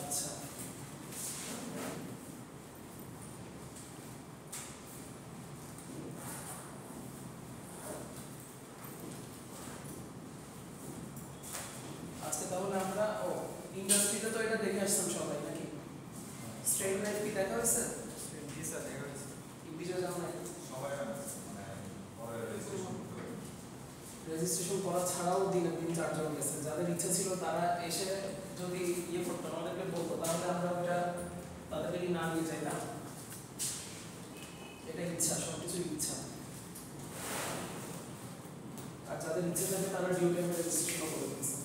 আচ্ছা আজকে তাহলে আমরা ইন্ডাস্ট্রিতে তো এটা দেখে আসতাম সবাই নাকি স্ট্রেন লাইফ কি দেখা হয়েছে জি স্যার দেখা হয়েছে কি বিজয় জানো না সবাই রেজিস্ট্রেশন করা ছাড়াও দিনে 3-4 জন গেছে যাদের ইচ্ছা ছিল তারা এসে যদি ইয়ে করতো আমাদেরকে বলতো তাহলে আমরা ওটা তাদেরকে না নিয়ে যাইতাম এটা ইচ্ছা সবকিছু ইচ্ছা আর যাদের ইচ্ছে থাকে তারা ডিউ টাইমে রেজিস্ট্রেশন করে দিচ্ছে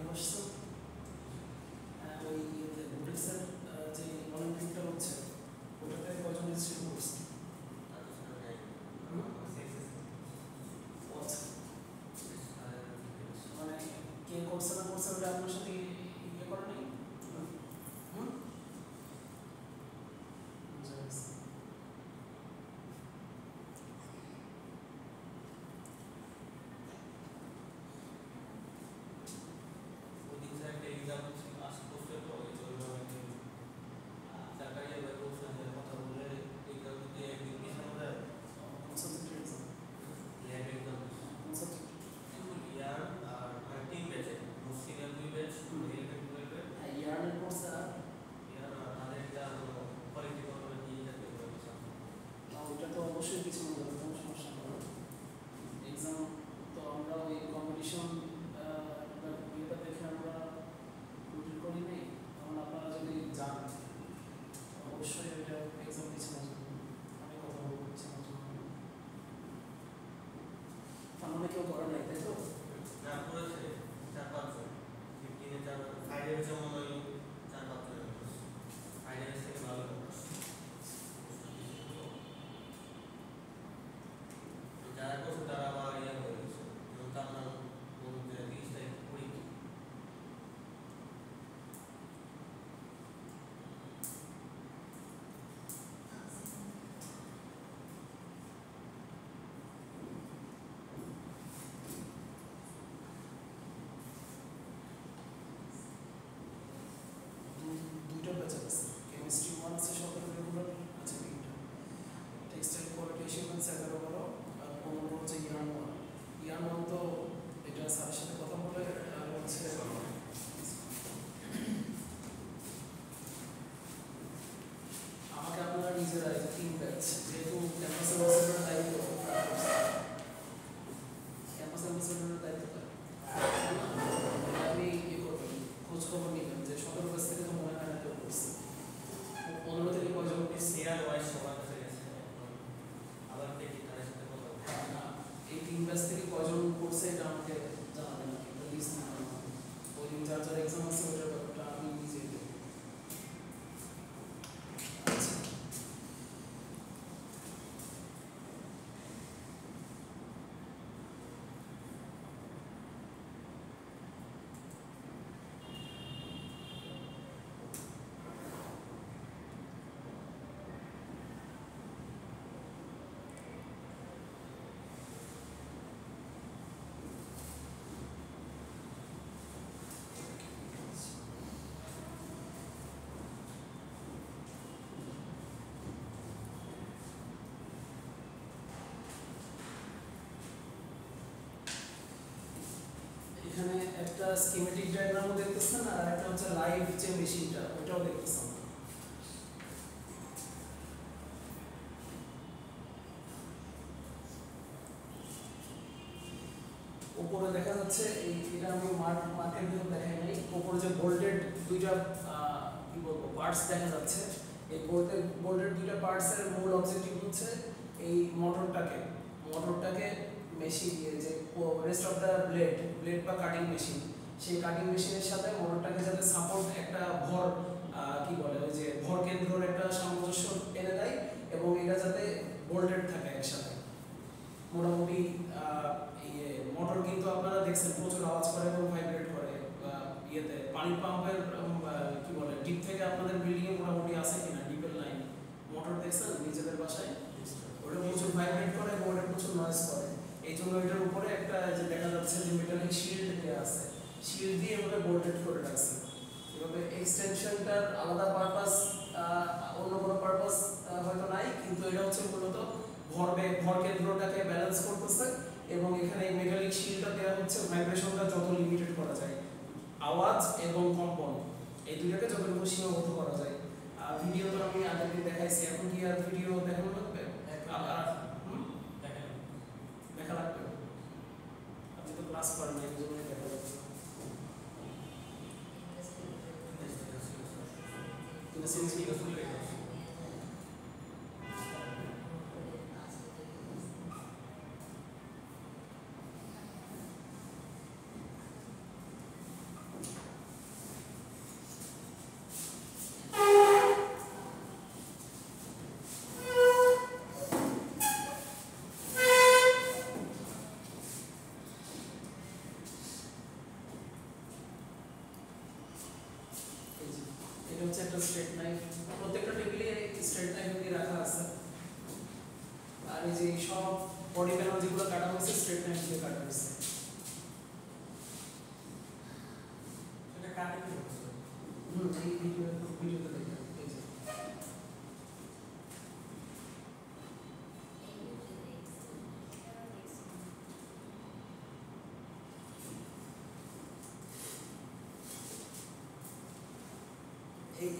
বসছো ওই বুটেক্সের যে অলিম্পিকটা হচ্ছে ওটাতে কজন রেজিস্ট্রেশন করছে মানে কে করছে না করছে ওটা আপনার সাথে ইয়ে করে নেই সতেরো ব্যাচ থেকে তো মনে হয় না কেউ করছে। 15 থেকে কয়জন করছে? সিরিয়াল ওয়াইজ সবার কাছে গেছে আবার দেখি তাদের সাথে কথা বলতে। না, এই 3 ব্যাচ থেকে কয়জন করছে এটা আমাকে জানাবেন নাকি? লিস্ট না ওই দিন যার যার এক্সাম আছে ওটার ব্যাপারটা আমি নিজেই দেখব। আচ্ছা, এখানে একটা স্কিমেটিক ডায়াগ্রামও দেখতেছেন আর একটা হচ্ছে লাইভ যে মেশিনটা ওটাও দেখতেছেন। উপরে দেখা যাচ্ছে এটা আমি মার্কের ভিতর দেখাই নাই, উপরে যে বোল্টেড দুইটা কি বলবো পার্টস দেখা যাচ্ছে, এই বোল্টেড দুইটা পার্টসের মূল অবজেক্টিভ হচ্ছে এই মোটরটাকে মেশিন যে রেস্ট অফ দ্য ব্লেড বা কাটিং মেশিন, সেই কাটিং মেশিনের সাথে মোটরটাকে যাতে সাপোর্ট একটা ভর কি বলে ওই যে ভর কেন্দ্রের একটা সামঞ্জস্য এনে দেয় এবং এটা যাতে বোল্টেড থাকে একসাথে। মোটামুটি মোটর কিন্তু আপনারা দেখছেন প্রচুর আওয়াজ করে এবং ভাইব্রেট করে। ইয়েতে পানি পাম্পের কি বলে ডিপ থেকে আপনাদের বিল্ডিং এ মোটামুটি আছে কিনা ডিপের লাইন মোটর দেখছেন নিজেদের বাসায়, ওটা প্রচুর ভাইব্রেট করে এবং ওটা প্রচুর নয়েজ করে। এই জন্য এটার উপরে একটা যে দেখা যাচ্ছে যে মেটালিক শিল্ড দেওয়া আছে, শিল্ড দিয়ে এভাবে বোল্টেড করে রাখছে। এভাবে এক্সটেনশনটার আলাদা পারপাস অন্য কোনো পারপাস হয়তো নাই, কিন্তু এটা হচ্ছে মূলত ভর কেন্দ্রটাকে ব্যালেন্স করতেছে এবং এখানে এই মেটালিক শিল্ডটা দেওয়া হচ্ছে ভাইব্রেশনটা যত লিমিটেড করা যায়, আওয়াজ এবং কম্পন এই দুইটাকে যতটুকু সীমাবদ্ধ করা যায়। ভিডিও তো আমি আগের দিন দেখাইছি, এখন কি আর ভিডিও দেখানো লাগবে? দেখা লাগবে, আপনি তো ক্লাস করেন না, এই জন্যই দেখা যাচ্ছে। এটা হচ্ছে একটা স্ট্রেট নাইফ, প্রত্যেকটা টেবিলে স্ট্রেট নাইফ দিয়ে রাখা আছে। আর এই যে সব বডি প্যানেল যেগুলো কাটা হয়েছে স্ট্রেট নাইফ দিয়ে কাটা হয়েছে। এটা কাটে কি হচ্ছে? এই ভিডিওতে দেখেন এই যে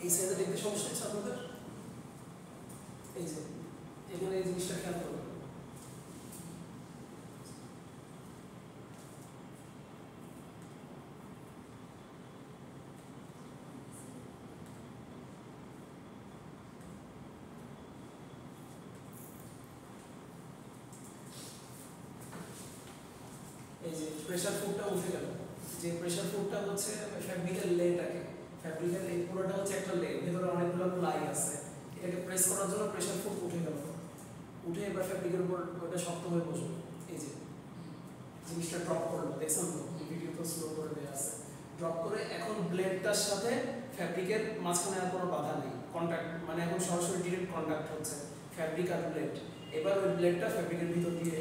এই সাইডে দেখতে সমস্যা হচ্ছে আপনাদের? এই যে এখানে এই জিনিসটা খেয়াল করবেন, এই যে প্রেসার ফুডটা উঠে গেল, যে প্রেসার ফুডটা হচ্ছে ফ্যাব্রিকের লেটাকে, ফ্যাব্রিকের এই পুরোটা হচ্ছে একটা লে, ভেতরে অনেকগুলো প্লাই আছে, এটাকে প্রেস করার জন্য প্রেসার ফুড উঠে গেল, উঠে এবার ফ্যাব্রিকের উপর ওটা শক্ত হয়ে বসবে। এই যে জিনিসটা ড্রপ করলো, দেখছেন তো ভিডিও তো স্লো করে দেওয়া আছে, ড্রপ করে এখন ব্লেডটার সাথে ফ্যাব্রিকের মাঝখানে আর কোনো বাধা নেই, কন্ট্যাক্ট মানে এখন সরাসরি ডিরেক্ট কন্ট্যাক্ট হচ্ছে ফ্যাব্রিক আর ব্লেড। এবার ওই ব্লেডটা ফ্যাব্রিকের ভিতর দিয়ে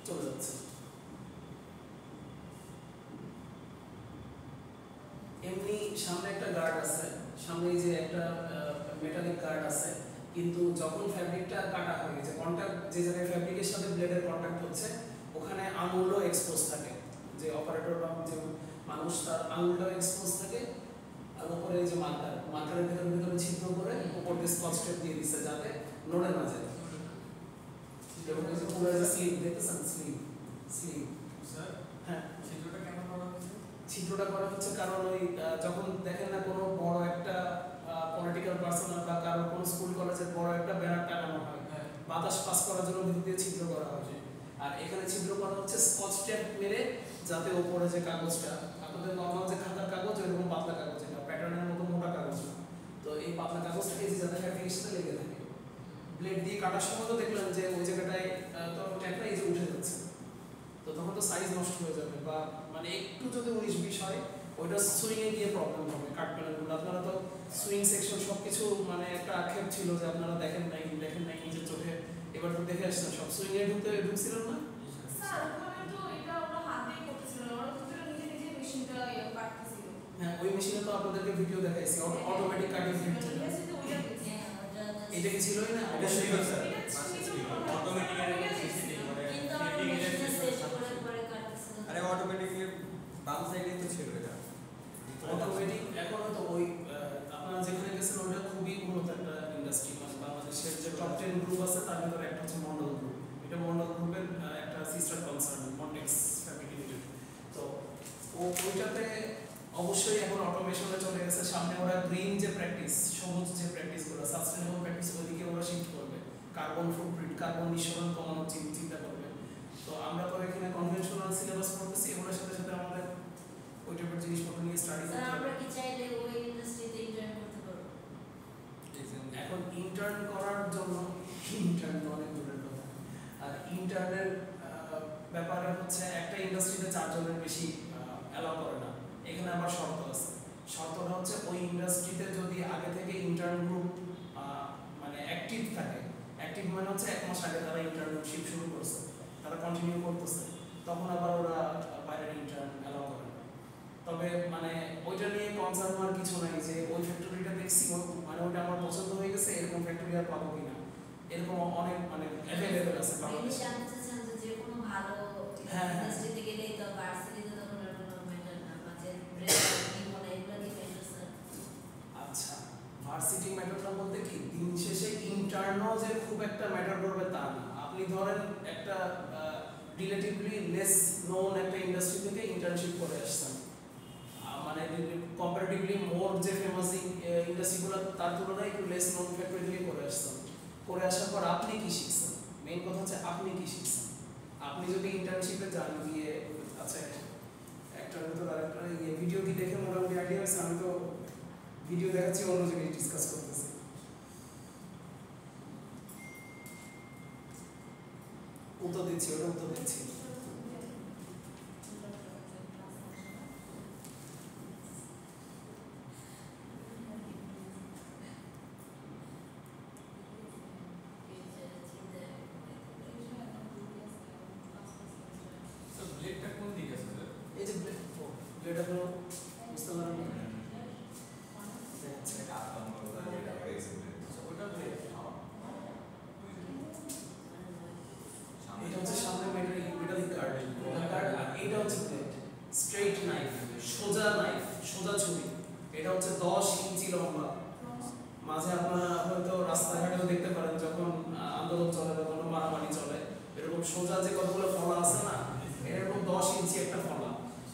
চলে যাচ্ছে। এমনি সামনে একটা গার্ড আছে, সামনে যে একটা মেটালিক গার্ড আছে, কিন্তু যখন ফ্যাব্রিকটা কাটা হয়ে গেছে কন্ট্যাক্ট যে জায়গায় ফ্যাব্রিকের সাথে ব্লেডের কন্ট্যাক্ট হচ্ছে ওখানে আঙুলও এক্সপোজ থাকে, যে অপারেটর বা যে মানুষ তার আঙুলটাও এক্সপোজ থাকে। আর উপরে এই যে মার্কারের ভিতরে ছিদ্র করে উপর দিয়ে স্কচ টেপ দিয়ে দিচ্ছে যাতে নড়ে না যায়। এবং এই যে পুরো স্লিপ দেখতেছেন, স্লিপ স্যার হ্যাঁ ছিদ্রটা কেন করা হয়েছে? ছিদ্রটা করা হচ্ছে কারণ ওই যখন দেখেন না কোনো বড় একটা পলিটিক্যাল পার্সোনাল বা কারো কোনো স্কুল কলেজের বড় একটা ব্যানার টাঙানো হয়, বাতাস পাস করার জন্য ভিতর দিয়ে ছিদ্র করা হয়। আর এখানে ছিদ্র করা হচ্ছে স্কচ টেপ মেরে, যাতে ওপরে যে কাগজটা আপনাদের নর্মাল যে খাতার কাগজ ওইরকম পাতলা কাগজ, এটা প্যাটার্নের মতো মোটা কাগজ না, তো এই পাতলা কাগজটাকে যে যাতে ফ্যাব্রিকের সাথে লেগে থাকে। ব্লেড দিয়ে কাটার সময় তো দেখলাম যে ওই জায়গাটায় তো ট্যাপটা এই যে উঠে যাচ্ছে, তো তখন তো সাইজ নষ্ট হয়ে যাবে, বা মানে একটু যদি 19-20 হয় ওইটা সুইংয়ে গিয়ে প্রবলেম হবে। কাট প্যানেলগুলো আপনারা তো সুইং সেকশন সব কিছু মানে একটা আক্ষেপ ছিল যে আপনারা দেখেন নাই নিজের চোখে, এবার তো দেখে আসছেন সব সুইংয়ে ঢুকছিলেন না স্যার? ওখানে তো এটা ওরা হাত দিয়ে করতেছিল, ওরা তো নিজে মেশিনটা কাটতেছিল। হ্যাঁ, ওই মেশিনে তো আপনাদেরকে ভিডিও দেখাইছি, অটোমেটিক কাটিং ফিট ছিল। এটা কি ছিলই না? এটা ছিল স্যার, অটোমেটিক আরে অটোমেটিকলি বাম সাইডে তো ছিল এটা অটোমেটিক। এখন তো ওই আপনারা যেখানে গেছেন ওটা খুবই উন্নত একটা ইন্ডাস্ট্রি, মানে বাংলাদেশের যে টপ 10 গ্রুপ আছে তার ভিতরে একটা হচ্ছে মন্ডল গ্রুপ। এটা মন্ডল গ্রুপের একটা sister concern Montex fabric limited. তো ওইটাতে অবশ্যই এখন অটোমেশনে চলে গেছে। সামনে ওরা গ্রিন যে প্র্যাকটিস, সবুজ যে প্র্যাকটিসগুলো, সাস্টেনেবল প্র্যাকটিস, ওইদিকে ওরা শিফট করবে। কার্বন ফুটপ্রিন্ট, কার্বন নিঃসরণ কমানোর চিন্তা করবে। তো আমরা তো এখানে কনভেনশনাল সিলেবাস পড়তেছি, এগুলোর সাথে সাথে আমাদের ওই টাইপের জিনিসপত্র নিয়ে স্টাডি করতে হবে। আমরা কি চাইলে ওই ইন্ডাস্ট্রিতে ইন্টার্ন করতে পারবো? এখন ইন্টার্ন করার জন্য ইন্টার্ন অনেক দূরের কথা। আর ইন্টার্নের ব্যাপারে হচ্ছে একটা ইন্ডাস্ট্রিতে 4 জনের বেশি অ্যালাউ করে না। এখানে আবার শর্ত আছে। শর্তটা হচ্ছে ওই ইন্ডাস্ট্রিতে যদি আগে থেকে ইন্টার্ন গ্রুপ মানে অ্যাক্টিভ থাকে, অ্যাক্টিভ মানে হচ্ছে 1 মাস আগে তারা ইন্টার্নশিপ শুরু করছে, তারা কন্টিনিউ করতেছে, তখন আবার ওরা বাইরের ইন্টার্ন অ্যালাউ করে না। তবে মানে ওইটা নিয়ে কনসার্ন হওয়ার কিছু নাই যে ওই ফ্যাক্টরিটা দেখছি মানে ওইটা আমার পছন্দ হয়ে গেছে, এরকম ফ্যাক্টরি আর পাবো কিনা, এরকম অনেক মানে অ্যাভেলেবেল আছে বাংলাদেশে। আমি চাচ্ছিলাম যে কোনো ভালো হ্যাঁ, হ্যাঁ। ইন্ডাস্ট্রিতে গেলেই তো ভার্সিটিতে তো কোনো ম্যাটার না, মাঝে ব্রেক কি মনে এগুলো কি ম্যাটার স্যার? আচ্ছা, ভার্সিটি ম্যাটারটা বলতে কি দিন শেষে ইন্টার্নও যে খুব একটা ম্যাটার করবে তা না। আপনি ধরেন একটা রিলেটিভলি লেস নোন একটা ইন্ডাস্ট্রি থেকে ইন্টার্নশিপ করে আসছেন, মানে কম্পারেটিভলি মোর যে ফেমাস ইন্ডাস্ট্রিগুলো তার তুলনায় একটু লেস নোন ফ্যাক্টরি থেকে করে আসছেন। করে আসার পর আপনি কি শিখছেন, মেইন কথা হচ্ছে আপনি কি শিখছেন। আপনি যদি ইন্টার্নশিপে যান গিয়ে, আচ্ছা একটার ভিতর আরেকটা ভিডিওটি দেখে মোটামুটি আইডিয়া হয়েছে। আমি তো ভিডিও দেখাচ্ছি, অন্য জিনিস ডিসকাস করতেছি। উত্তর দিচ্ছি, ওটা উত্তর দিচ্ছি। ব্লেডটা কোন দিকে আছে স্যার? এই যে ব্লেড আপনার বুঝতে পারেন না? ওটা ব্লেড এটা হচ্ছে সামনে মেটালিক গার্ড, আর এটা হচ্ছে ব্লেড, স্ট্রেইট নাইফ, সোজা নাইফ, সোজা ছুরি। এটা হচ্ছে 10 ইঞ্চি লম্বা। মাঝে আপনারা হয়তো রাস্তাঘাটেও দেখতে পারেন যখন আন্দোলন চলে, যখন মারামারি চলে, এরকম সোজা যে কতগুলো ফলা আছে না, এরকম 10 ইঞ্চি একটা ফলা।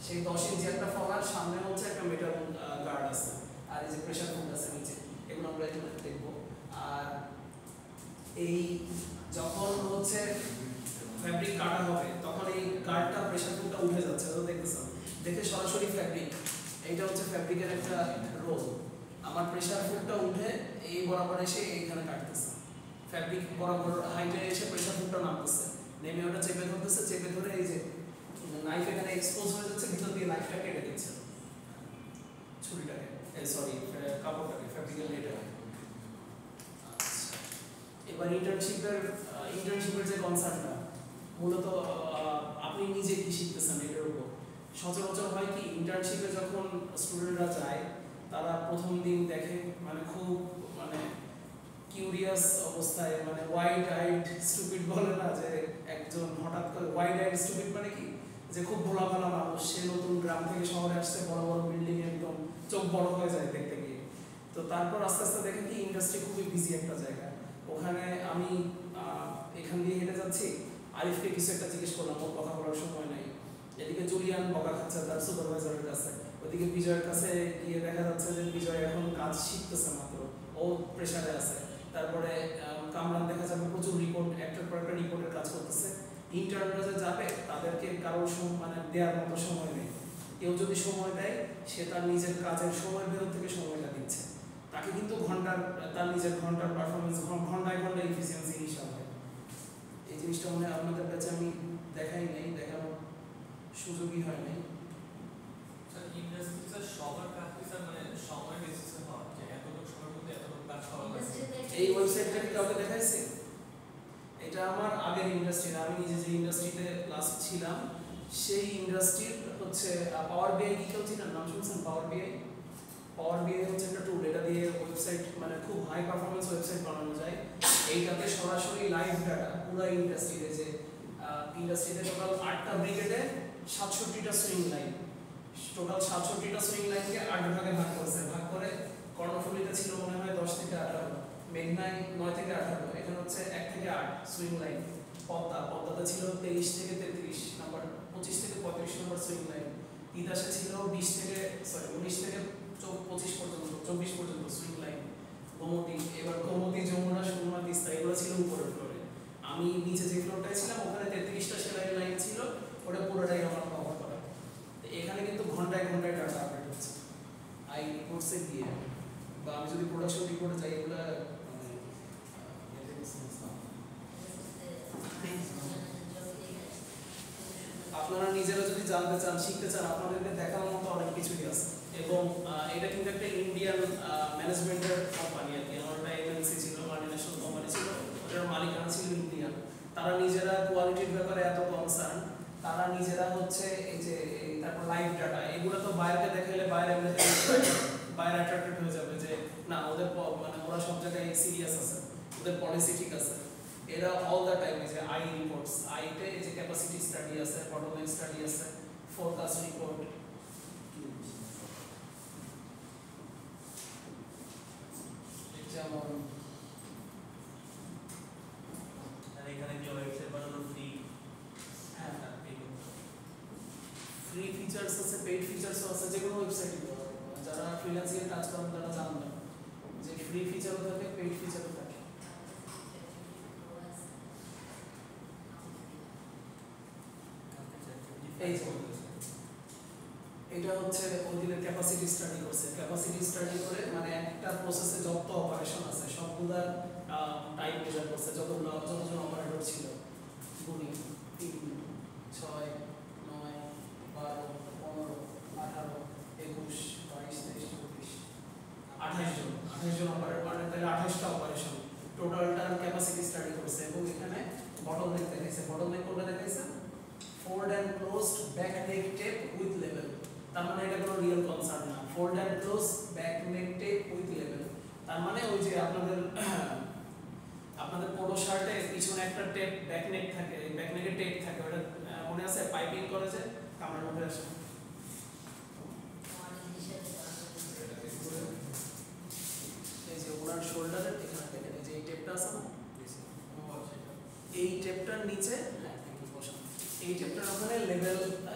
সেই 10 ইঞ্চি একটা ফলার সামনে হচ্ছে একটা মেটাল গার্ড আছে, আর এই যে প্রেসার ফুড আছে নিচে, এগুলো আমরা এখানে দেখবো। আর এই যখন হচ্ছে ফ্যাব্রিক কাটা হবে তখন এই গার্ডটা প্রেসার ফুডটা উঠে যাচ্ছে, তো দেখতেছেন, দেখে সরাসরি ফ্যাব্রিক, এইটা হচ্ছে ফ্যাব্রিকের একটা রোল। আমার প্রেসার ফুডটা উঠে এই বরাবর এসে এইখানে কাটতেছে, ফ্যাব্রিক বরাবর হাইটে এসে প্রেসার ফুডটা নামতেছে, নেমে ওটা চেপে ধরতেছে, চেপে ধরে এই যে নাইফ এখানে এক্সপোজ হয়ে যাচ্ছে, ভিতর দিয়ে নাইফটা কেটে দিচ্ছে, ছুরিটাকে, সরি কাপড়টাকে, ফ্যাব্রিকের নেটটাকে। এবার ইন্টার্নশিপের যে কনসার্নটা মূলত আপনি নিজে কি শিখতেছেন এটার উপর। সচরাচর হয় কি, ইন্টার্নশিপে যখন স্টুডেন্টরা যায় তারা প্রথম দিন দেখে মানে খুব মানে কিউরিয়াস অবস্থায়, মানে ওয়াইড আইড স্টুপিড বলে না, যে একজন হঠাৎ করে ওয়াইড আইড স্টুপিড মানে কি, যে খুব ভোলা ভালা মানুষ, সে নতুন গ্রাম থেকে শহরে আসছে, বড় বড় বিল্ডিং, একদম চোখ বড় হয়ে যায় দেখতে গিয়ে। তো তারপর আস্তে আস্তে দেখে কি ইন্ডাস্ট্রি খুবই বিজি একটা জায়গা। ওখানে আমি এখান দিয়ে হেঁটে যাচ্ছি, আরিফকে কিছু একটা জিজ্ঞেস করলাম, ওর কথা বলার সময় নাই। এদিকে জুলিয়ান বকা খাচ্ছে তার সুপারভাইজারের কাছে, ওদিকে বিজয়ের কাছে গিয়ে দেখা যাচ্ছে যে বিজয় এখন কাজ শিখতেছে মাত্র, ও প্রেশারে আছে। তারপরে কামরান দেখা যাবে প্রচুর রিপোর্ট, একটার পর একটা রিপোর্টের কাজ করতেছে। ইন্টার্নরা যে যাবে তাদেরকে কারোর মানে দেওয়ার মতো সময় নেই। কেউ যদি সময় দেয় সে তার নিজের কাজের সময়ের ভেতর থেকে সময়টা দিচ্ছে, তাকে কিন্তু তার নিজের ঘন্টার পারফরমেন্স ঘন্টায় ঘন্টায় এফিসিয়েন্সি হিসাব হয়। এই জিনিসটা মনে হয় আপনাদের কাছে আমি দেখাই নাই, দেখানোর সুযোগই হয় নাই। স্যার ইন্ডাস্ট্রি স্যার সবার কাজ কি স্যার মানে সময় বেসিসে হয় যে এতটুকু সময়ের মধ্যে এতটুকু কাজ করা লাগবে? এই ওয়েবসাইটটা কি কাউকে দেখাইছে? এটা আমার আগের ইন্ডাস্ট্রি, আমি নিজে যে ইন্ডাস্ট্রিতে লাস্ট ছিলাম সেই ইন্ডাস্ট্রির হচ্ছে পাওয়ার বিআই কি কেউ চিনেন? নাম শুনছেন পাওয়ার বিআই? পাওয়ার বিআই হচ্ছে একটা টুল, এটা দিয়ে ওয়েবসাইট মানে খুব হাই পারফরমেন্স ওয়েবসাইট বানানো যায়। এইটাতে সরাসরি লাইভ ডাটা পুরো ইন্ডাস্ট্রিতে, যে ইন্ডাস্ট্রিতে টোটাল 8টা ব্রিগেডে 67টা সুইং লাইন, টোটাল 67টা সুইং লাইনকে 8 ভাগে ভাগ করছে। ভাগ করে কর্ণফুলীতে ছিল মনে হয় 10 থেকে 18, মেঘনায় 9 থেকে 18, এখানে হচ্ছে 1 থেকে 8 সুইং লাইন। পদ্মাতে ছিল 23 থেকে 33 নাম্বার, 25 থেকে 35 নম্বর সুইং লাইন। তিতাসে ছিল 19 থেকে 25 পর্যন্ত, 24 পর্যন্ত সুইং লাইন। গোমতী, এবার গোমতী, যমুনা, সুরমা, তিস্তা এগুলো ছিল উপরের ফ্লোরে। আমি নিচে যে ফ্লোরটায় ছিলাম ওখানে 33টা সেলাই লাইন ছিল, ওটা পুরোটাই আমার কভার করা। এখানে কিন্তু ঘন্টায় ঘন্টায় ডাটা আপডেট হচ্ছে আই রিপোর্টসে দিয়ে, বা আমি যদি প্রোডাকশন রিপোর্টে যাই এগুলো আপনারা নিজেরা যদি জানতে চান, শিখতে চান, আপনাদেরকে দেখানোর মতো অনেক কিছুই আছে। এবং এটা কিন্তু একটা ইন্ডিয়ান ম্যানেজমেন্টের কোম্পানি আর কি, আমার একটা এমএনসি ছিল, মাল্টিন্যাশনাল কোম্পানি ছিল, ওটার মালিকানা ছিল ইন্ডিয়ান। তারা নিজেরা কোয়ালিটির ব্যাপারে এত কনসার্ন, তারা নিজেরা হচ্ছে এই যে তারপর লাইভ ডাটা এগুলো তো বাইরে দেখাইলে বাইরে বাইরে অ্যাট্রাক্টেড হয়ে যাবে যে না ওদের মানে ওরা সব জায়গায় সিরিয়াস আছে, ওদের পলিসি ঠিক আছে। এরা অল দ্য টাইম যে আই রিপোর্টস, আইতে যে ক্যাপাসিটি স্টাডি আছে, বটলনেক স্টাডি আছে, ফোরকাস্ট রিপোর্ট, যেমন আর এখানে কি ওয়েবসাইট বানানো ফ্রি? হ্যাঁ ফ্রি ফিচার্স আছে, পেইড ফিচার্সও আছে, যে কোনো ওয়েবসাইটে যারা ফ্রিল্যান্সিংয়ে কাজ করেন তারা জানবেন যে ফ্রি ফিচারও থাকে, পেইড ফিচারও থাকে। এই যে এটা হচ্ছে ওদিকে ক্যাপাসিটি স্টাডি করছে, ক্যাপাসিটি স্টাডি করে মানে একটা প্রসেসে যত অপারেশন আছে সবগুলার টাইম মেজার করছে, যতজন অপারেটর ছিল, গুণি 3, 6, 9, 12, 15, 18, 21, 22, 23, 24, 28 জন অপারেটর, মানে তাহলে 28টা অপারেশন টোটালটার ক্যাপাসিটি স্টাডি করছে। এবং এখানে বটলনেক দেখাইছে, বটলনেক কোনটা দেখাইছে? fold and closed back neck tape with level, তার মানে এটা কোনো রিয়েল কনসার্ন না। fold and close back neck tape with level তার মানে ওই যে আপনাদের পোলো শার্টে পিছনে একটা টেপ ব্যাক নেক থাকে, এই ব্যাক নেকের টেপ থাকে, ওটা মনে আছে পাইপিং করে যে কামড়ের মধ্যে আসে, এই যে ওনার শোল্ডারের এখানে দেখেন এই যে এই টেপটা আছে না, এই টেপটার নিচে এই টেপটার ওখানে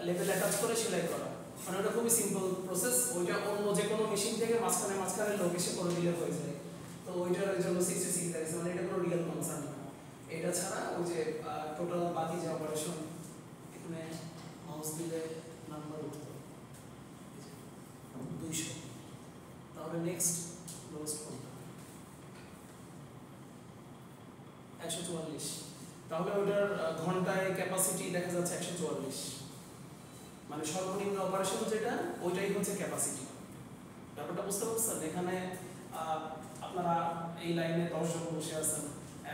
লেভেল অ্যাটাচ করে সেলাই করা, মানে ওটা খুবই সিম্পল প্রসেস। ওইটা অন্য যে কোনো মেশিন থেকে মাঝখানে লোক এসে করে দিলে হয়ে যায়। তো ওইটার জন্য 66 আছে, মানে এটা কোনো রিয়েল কনসার্ন না। এটা ছাড়া ওই যে টোটাল বাকি যে অপারেশন, এখানে মাউস দিলে নাম্বার উঠতো 200, তাহলে নেক্সট লোয়েস্ট কোনটা? 144, তাহলে ওইটার ঘন্টায় ক্যাপাসিটি দেখা যাচ্ছে 144, মানে সর্বনিম্ন অপারেশন যেটা ওইটাই হচ্ছে ক্যাপাসিটি। ব্যাপারটা বুঝতে পারছেন? এখানে আপনারা এই লাইনে 10 জন বসে আছেন,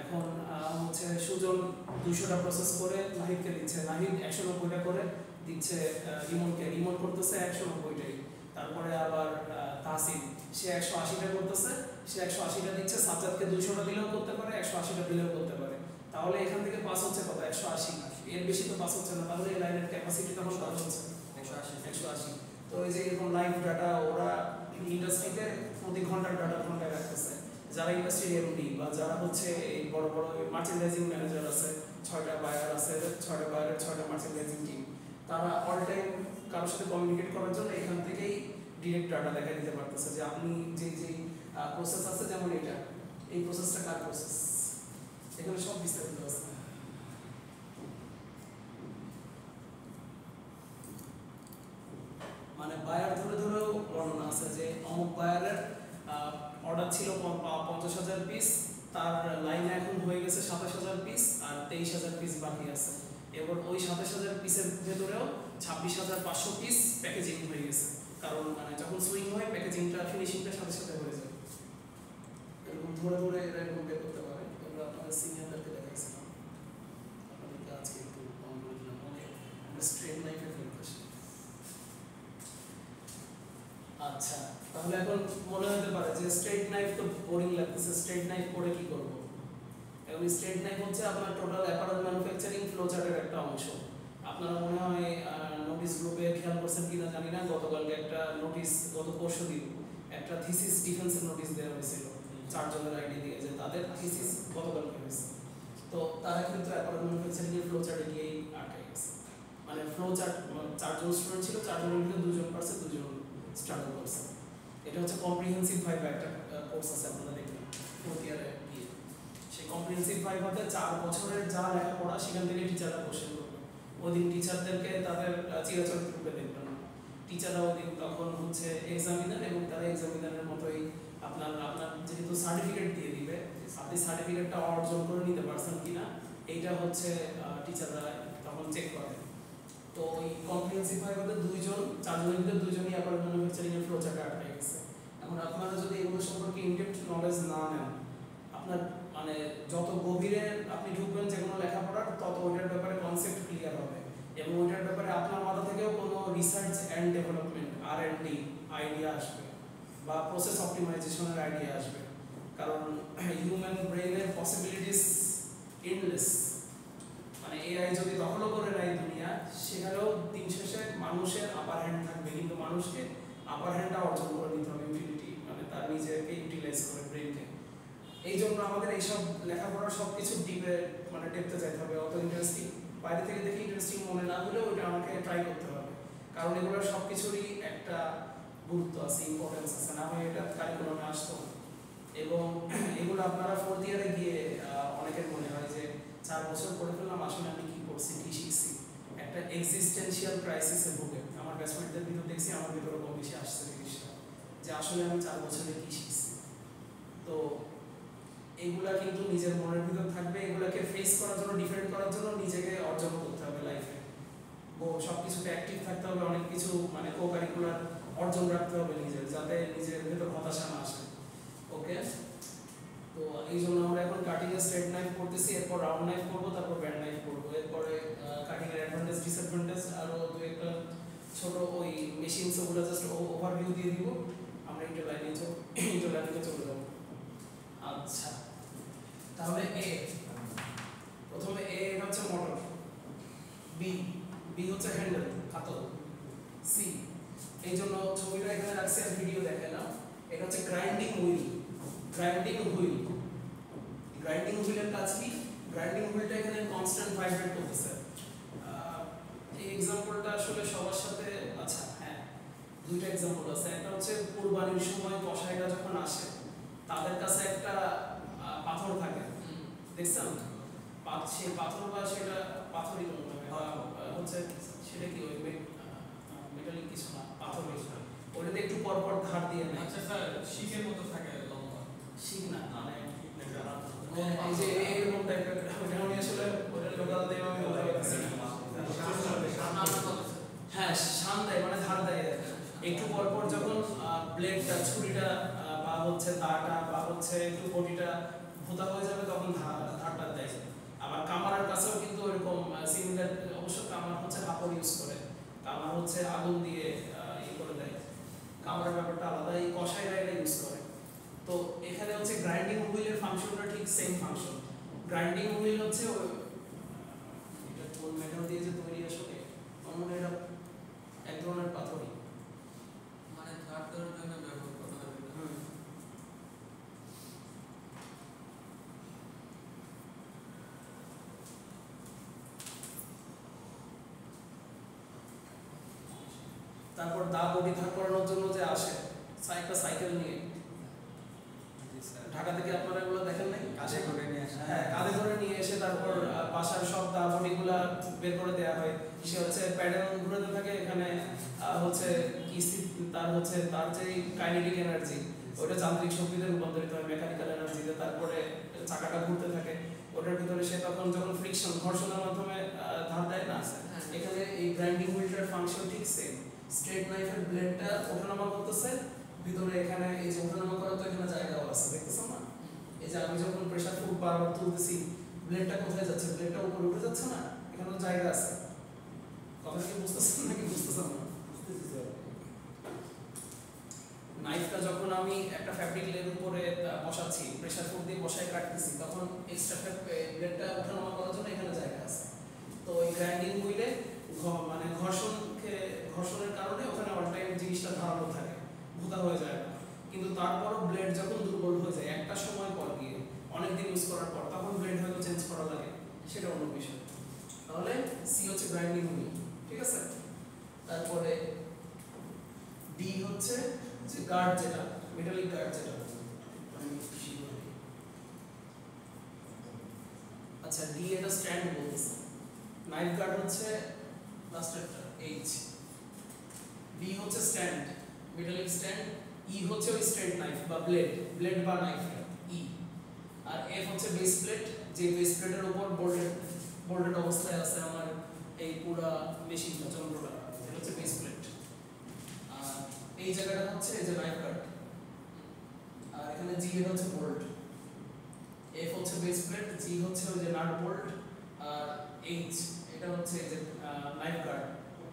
এখন হচ্ছে সুজন 200টা প্রসেস করে নাহিদকে দিচ্ছে, নাহিদ 190টা করে দিচ্ছে রিমনকে, রিমন করতেছে 190টাই। তারপরে আবার তাহসিন সে 180টা করতেছে, সে 180টা দিচ্ছে, সাজ্জাদকে 200টা দিলেও করতে পারে, 180টা দিলেও করতে পারে। তাহলে এখান থেকে পাস হচ্ছে কত? 180, এর বেশি তো পাস হচ্ছে না। তাহলে এই লাইনের ক্যাপাসিটি তখন কত হচ্ছে? 180। তো এই যে এরকম লাইভ ডাটা ওরা ইন্ডাস্ট্রিতে প্রতি ঘন্টার ডাটা ঘন্টায় রাখতেছে। যারা ইন্ডাস্ট্রির এমডি বা যারা হচ্ছে এই বড় বড় মার্চেন্ডাইজিং ম্যানেজার আছে, 6টা বায়ার আছে, 6টা বায়ারের 6টা মার্চেন্ডাইজিং টিম, তারা অল টাইম কারোর সাথে কমিউনিকেট করার জন্য এখান থেকেই ডিরেক্ট ডাটা দেখা দিতে পারতেছে যে আপনি যেই প্রসেস আছে, যেমন এটা, এই প্রসেসটা কার প্রসেস, এখানে সব বিস্তারিত আছে। মানে বায়ার ধরে ধরেও বর্ণনা আছে যে অমুক বায়ারের অর্ডার ছিল 50,000 পিস, তার লাইনে এখন হয়ে গেছে 27,000 পিস আর 23,000 পিস বাকি আছে। এবার ওই 27,000 পিসের ভেতরেও 26,500 পিস প্যাকেজিং হয়ে গেছে, কারণ মানে যখন সুইং হয় প্যাকেজিংটা ফিনিশিংটা সাথে সাথে হয়ে যায়। এরকম ধরে ধরে এরা এরকম বের করতে পারে। এগুলো আপনাদের সিনিয়রদেরকে দেখাইছিলাম, আপনাদেরকে আজকে একটু কম করে দিলাম, মানে স্ট্রেট নাইফে ফেলতে আসে। আচ্ছা, তাহলে এখন মনে হতে পারে যে স্ট্রেট নাইফ তো বোরিং লাগতেছে, স্ট্রেট নাইফ পড়ে কি করব? এবং স্ট্রেট নাইফ হচ্ছে আপনার টোটাল অ্যাপারেল ম্যানুফ্যাকচারিং ফ্লো চার্টের একটা অংশ। আপনারা মনে হয় নোটিশ গ্রুপে খেয়াল করছেন কিনা জানি না, গতকালকে একটা নোটিশ, গত পরশুদিন একটা থিসিস ডিফেন্সের নোটিশ দেওয়া হয়েছিল 4 জনের আইডি দিয়ে, যে তাদের থিসিস গতকালকে হয়েছে। তো তারা কিন্তু অ্যাপারেল ম্যানুফ্যাকচারিং এর ফ্লো চার্টে গিয়েই আটকে গেছে। মানে ফ্লো চার্ট 4 জন স্টুডেন্ট ছিল, 4 জনের মধ্যে 2 জন পারছে, 2 জন স্ট্রাগল করছে। এটা হচ্ছে কম্প্রিহেন্সিভ ভাইভা একটা কোর্স আছে, আপনারা দেখবেন 4th ইয়ারে গিয়ে। সেই কম্প্রিহেন্সিভ ভাইভাতে 4 বছরের যা লেখাপড়া সেখান থেকে টিচাররা কোশ্চেন করবে। ওদিন টিচারদেরকে তাদের চিরাচরিত রূপে দেখবেন, টিচাররা ওদিন তখন হচ্ছে এক্সামিনার, এবং তারা এক্সামিনারের মতোই আপনার যেহেতু সার্টিফিকেট দিয়ে দিবে, আপনি সার্টিফিকেটটা অর্জন করে নিতে পারছেন কিনা এইটা হচ্ছে টিচাররা তখন চেক করে। তো ওই কম্প্রিহেন্সিভ ভাইভাতে 2 জন, 4 জনের ভিতরে 2 জনই অ্যাপারেল ম্যানুফ্যাকচারিং এর ফ্লো চার্টে আটকে গেছে। এখন আপনারা যদি এগুলো সম্পর্কে ইনডেপথ নলেজ না নেন, আপনার মানে যত গভীরে আপনি ঢুকবেন যে কোনো লেখাপড়ার, তত ওইটার ব্যাপারে কনসেপ্ট ক্লিয়ার হবে, এবং ওইটার ব্যাপারে আপনার মাথা থেকেও কোনো research and development R&D idea আসবে, বা প্রসেস অপটিমাইজেশনের আইডিয়া আসবে। কারণ হিউম্যান ব্রেইনের পসিবিলিটিস এন্ডলেস। মানে এআই যদি দখলও করে নেয় দুনিয়া, সেখানেও দিন শেষে মানুষের আপার হ্যান্ড থাকবে, কিন্তু মানুষকে আপার হ্যান্ডটা অর্জন করে নিতে হবে ইউটিলিটি, মানে তার নিজেকে ইউটিলাইজ করে ব্রেইনকে। এই জন্য আমাদের এইসব লেখাপড়ার সব কিছু ডিপে মানে ডেপথে যাইতে হবে। অত ইন্টারেস্টিং বাইরে থেকে দেখে ইন্টারেস্টিং মনে না হলেও ওইটা আমাকে ট্রাই করতে হবে, কারণ এগুলোর সব কিছুরই একটা গুরুত্ব আছে, ইম্পর্টেন্স আছে, না হয় এটা কারিকুলামে আসতো। এবং এগুলো আপনারা 4th ইয়ারে গিয়ে অনেকের মনে হয় যে 4 বছর পড়ে ফেললাম, আসলে আমি কি করছি, কি শিখছি, একটা এক্সিস্টেন্সিয়াল ক্রাইসিসে ভুগে। আমার ব্যাচমেটদের ভিতর দেখছি, আমার ভিতরে কম বেশি আসছে জিনিসটা, যে আসলে আমি 4 বছরে কি শিখছি। তো এগুলা কিন্তু নিজের মনের ভিতর থাকবে, এগুলাকে ফেস করার জন্য, ডিফেন্ড করার জন্য নিজেকে অর্জন করতে হবে লাইফে। সব কিছুতে অ্যাক্টিভ থাকতে হবে, অনেক কিছু মানে কো কারিকুলার অর্জন রাখতে হবে নিজের, যাতে নিজের ভেতর হতাশা না আসে। ওকে, তো এই জন্য আমরা এখন কাটিং এর স্ট্রেট নাইফ করতেছি, এরপর রাউন্ড নাইফ করবো, তারপর ব্যান্ড নাইফ করবো। এরপরে কাটিং এর অ্যাডভান্টেজ ডিসঅ্যাডভান্টেজ আরো একটা ছোট ওই মেশিনস, ওগুলো জাস্ট ওভারভিউ দিয়ে দিব, আমরা ইন্টারলাইনে চলে যাবো। আচ্ছা, তাহলে এ, প্রথমে এ হচ্ছে মোটর, বি হচ্ছে হ্যান্ডেল, হাতল, সি, এই জন্য ছবিটা এখানে রাখছি আর ভিডিও দেখালাম। এটা হচ্ছে গ্রাইন্ডিং হুইল। গ্রাইন্ডিং হুইলের কাজ কি? গ্রাইন্ডিং হুইলটা এখানে কনস্ট্যান্ট ভাইব্রেট করতেছে। এই এক্সাম্পলটা আসলে সবার সাথে, আচ্ছা হ্যাঁ, 2টা এক্সাম্পল আছে। একটা হচ্ছে কুরবানির সময় কসাইরা যখন আসে, তাদের কাছে একটা পাথর থাকে, দেখছেন? সেই পাথর বা সেটা পাথরই মনে হয়, হচ্ছে সেটা কি ওই মেটালিক কিছু না, পাথর কিছু না, ওটাতে একটু পর পর ধার দিয়ে নেয়। আচ্ছা স্যার, শিকের মতো থাকে লম্বা। শিক না, মানে এই যে এরকম টাইপের, ওটা আমি আসলে ওটা লোকাল দিয়ে আমি বলতে পারছি না। হ্যাঁ, শান দেয়, মানে ধার দেয়। একটু পর পর যখন ব্লেডটা, ছুরিটা বা হচ্ছে দাটা বা হচ্ছে একটু বডিটা ভোতা হয়ে যাবে, তখন ধারটা দেয়। আবার কামারের কাছেও কিন্তু এরকম সিমিলার, অবশ্য কামার হচ্ছে কাপড় ইউজ করে, কামার হচ্ছে আগুন দিয়ে করে দেয়, কামারের ব্যাপারটা আলাদা, এই কষাইরা এটা ইউজ করে। তো এখানে হচ্ছে গ্রাইন্ডিং হুইলের ফাংশনটা ঠিক সেম ফাংশন। গ্রাইন্ডিং হুইল হচ্ছে এটা কোন মেটাল দিয়ে যে তৈরি, আসলে আমার এটা এক ধরনের পাথরই, মানে ধার দেওয়ার জন্য ব্যবহার করা হয়। তারপর দা বডি ধার করানোর জন্য যে আসে একটা সাইকেল নিয়ে ঢাকা থেকে আপনারা এগুলো দেখেন নাই, কাছে করে নিয়ে আসে। হ্যাঁ কাঁধে করে নিয়ে এসে তারপর বাসার সব দা বডিগুলা বের করে দেওয়া হয়। সে হচ্ছে প্যাডেল ঘুরাতে থাকে, এখানে হচ্ছে কি তার হচ্ছে তার যে কাইনেটিক এনার্জি ওটা যান্ত্রিক শক্তিতে রূপান্তরিত হয় মেকানিক্যাল এনার্জিতে, তারপরে চাকাটা ঘুরতে থাকে ওটার ভিতরে সে তখন যখন ফ্রিকশন ঘর্ষণের মাধ্যমে ধার দেয় না, এখানে এই গ্রাইন্ডিং হুইলটার ফাংশন ঠিক সেম। স্ট্রেট নাইফের ব্লেডটা ওঠানামা করতেছে ভিতরে, এখানে এই যে ওঠানামা করার তো এখানে জায়গাও আছে, দেখতেছেন না? এই যে আমি যখন প্রেসার ফুড বারবার তুলতেছি ব্লেডটা কোথায় যাচ্ছে, ব্লেডটা উপরে উঠে যাচ্ছে না, এখানে তো জায়গা আছে। কথা কি বুঝতেছেন নাকি বুঝতেছেন না? নাইফটা যখন আমি একটা ফ্যাব্রিক লেয়ার উপরে বসাচ্ছি, প্রেসার ফুড দিয়ে বসায় কাটতেছি, তখন এক্সট্রা ব্লেডটা ওঠানামা করার জন্য এখানে জায়গা আছে। তো এই গ্রাইন্ডিং হুইলে মানে ঘর্ষণের কারণে ওখানে অল টাইম জিনিসটা ধারালো থাকে, ভুতা হয়ে যায় না। কিন্তু তারপরও ব্লেড যখন দুর্বল হয়ে যায় একটা সময় পর গিয়ে অনেকদিন ইউজ করার পর, তখন ব্লেড হয়তো চেঞ্জ করা লাগে, সেটা অন্য বিষয়। তাহলে সি হচ্ছে গ্রাইন্ডিং হুইল, ঠিক আছে? তারপরে ডি হচ্ছে যে গার্ড, যেটা মেটালিক গার্ড, যেটা আচ্ছা ডি এটা স্ট্যান্ড বলতেছে, নাইফ গার্ড হচ্ছে লাস্টেরটা এইচ। ডি হচ্ছে স্ট্যান্ড, মেটালিক স্ট্যান্ড। ই হচ্ছে ওই স্ট্রেট নাইফ বা ব্লেড বা নাইফ ই। আর এফ হচ্ছে বেস প্লেট, যে বেস প্লেটের উপর বোল্টেড অবস্থায় আছে আমার এই পুরো মেশিনটা, যন্ত্রটা, এটা হচ্ছে বেস প্লেট। আর এই জায়গাটা হচ্ছে এই যে নাইফ গার্ড, আর এখানে জি এটা হচ্ছে বোল্ট। এফ হচ্ছে বেস প্লেট, জি হচ্ছে ওই যে নাট বোল্ট, আর এইচ এটা হচ্ছে এই যে নাইফ গার্ড,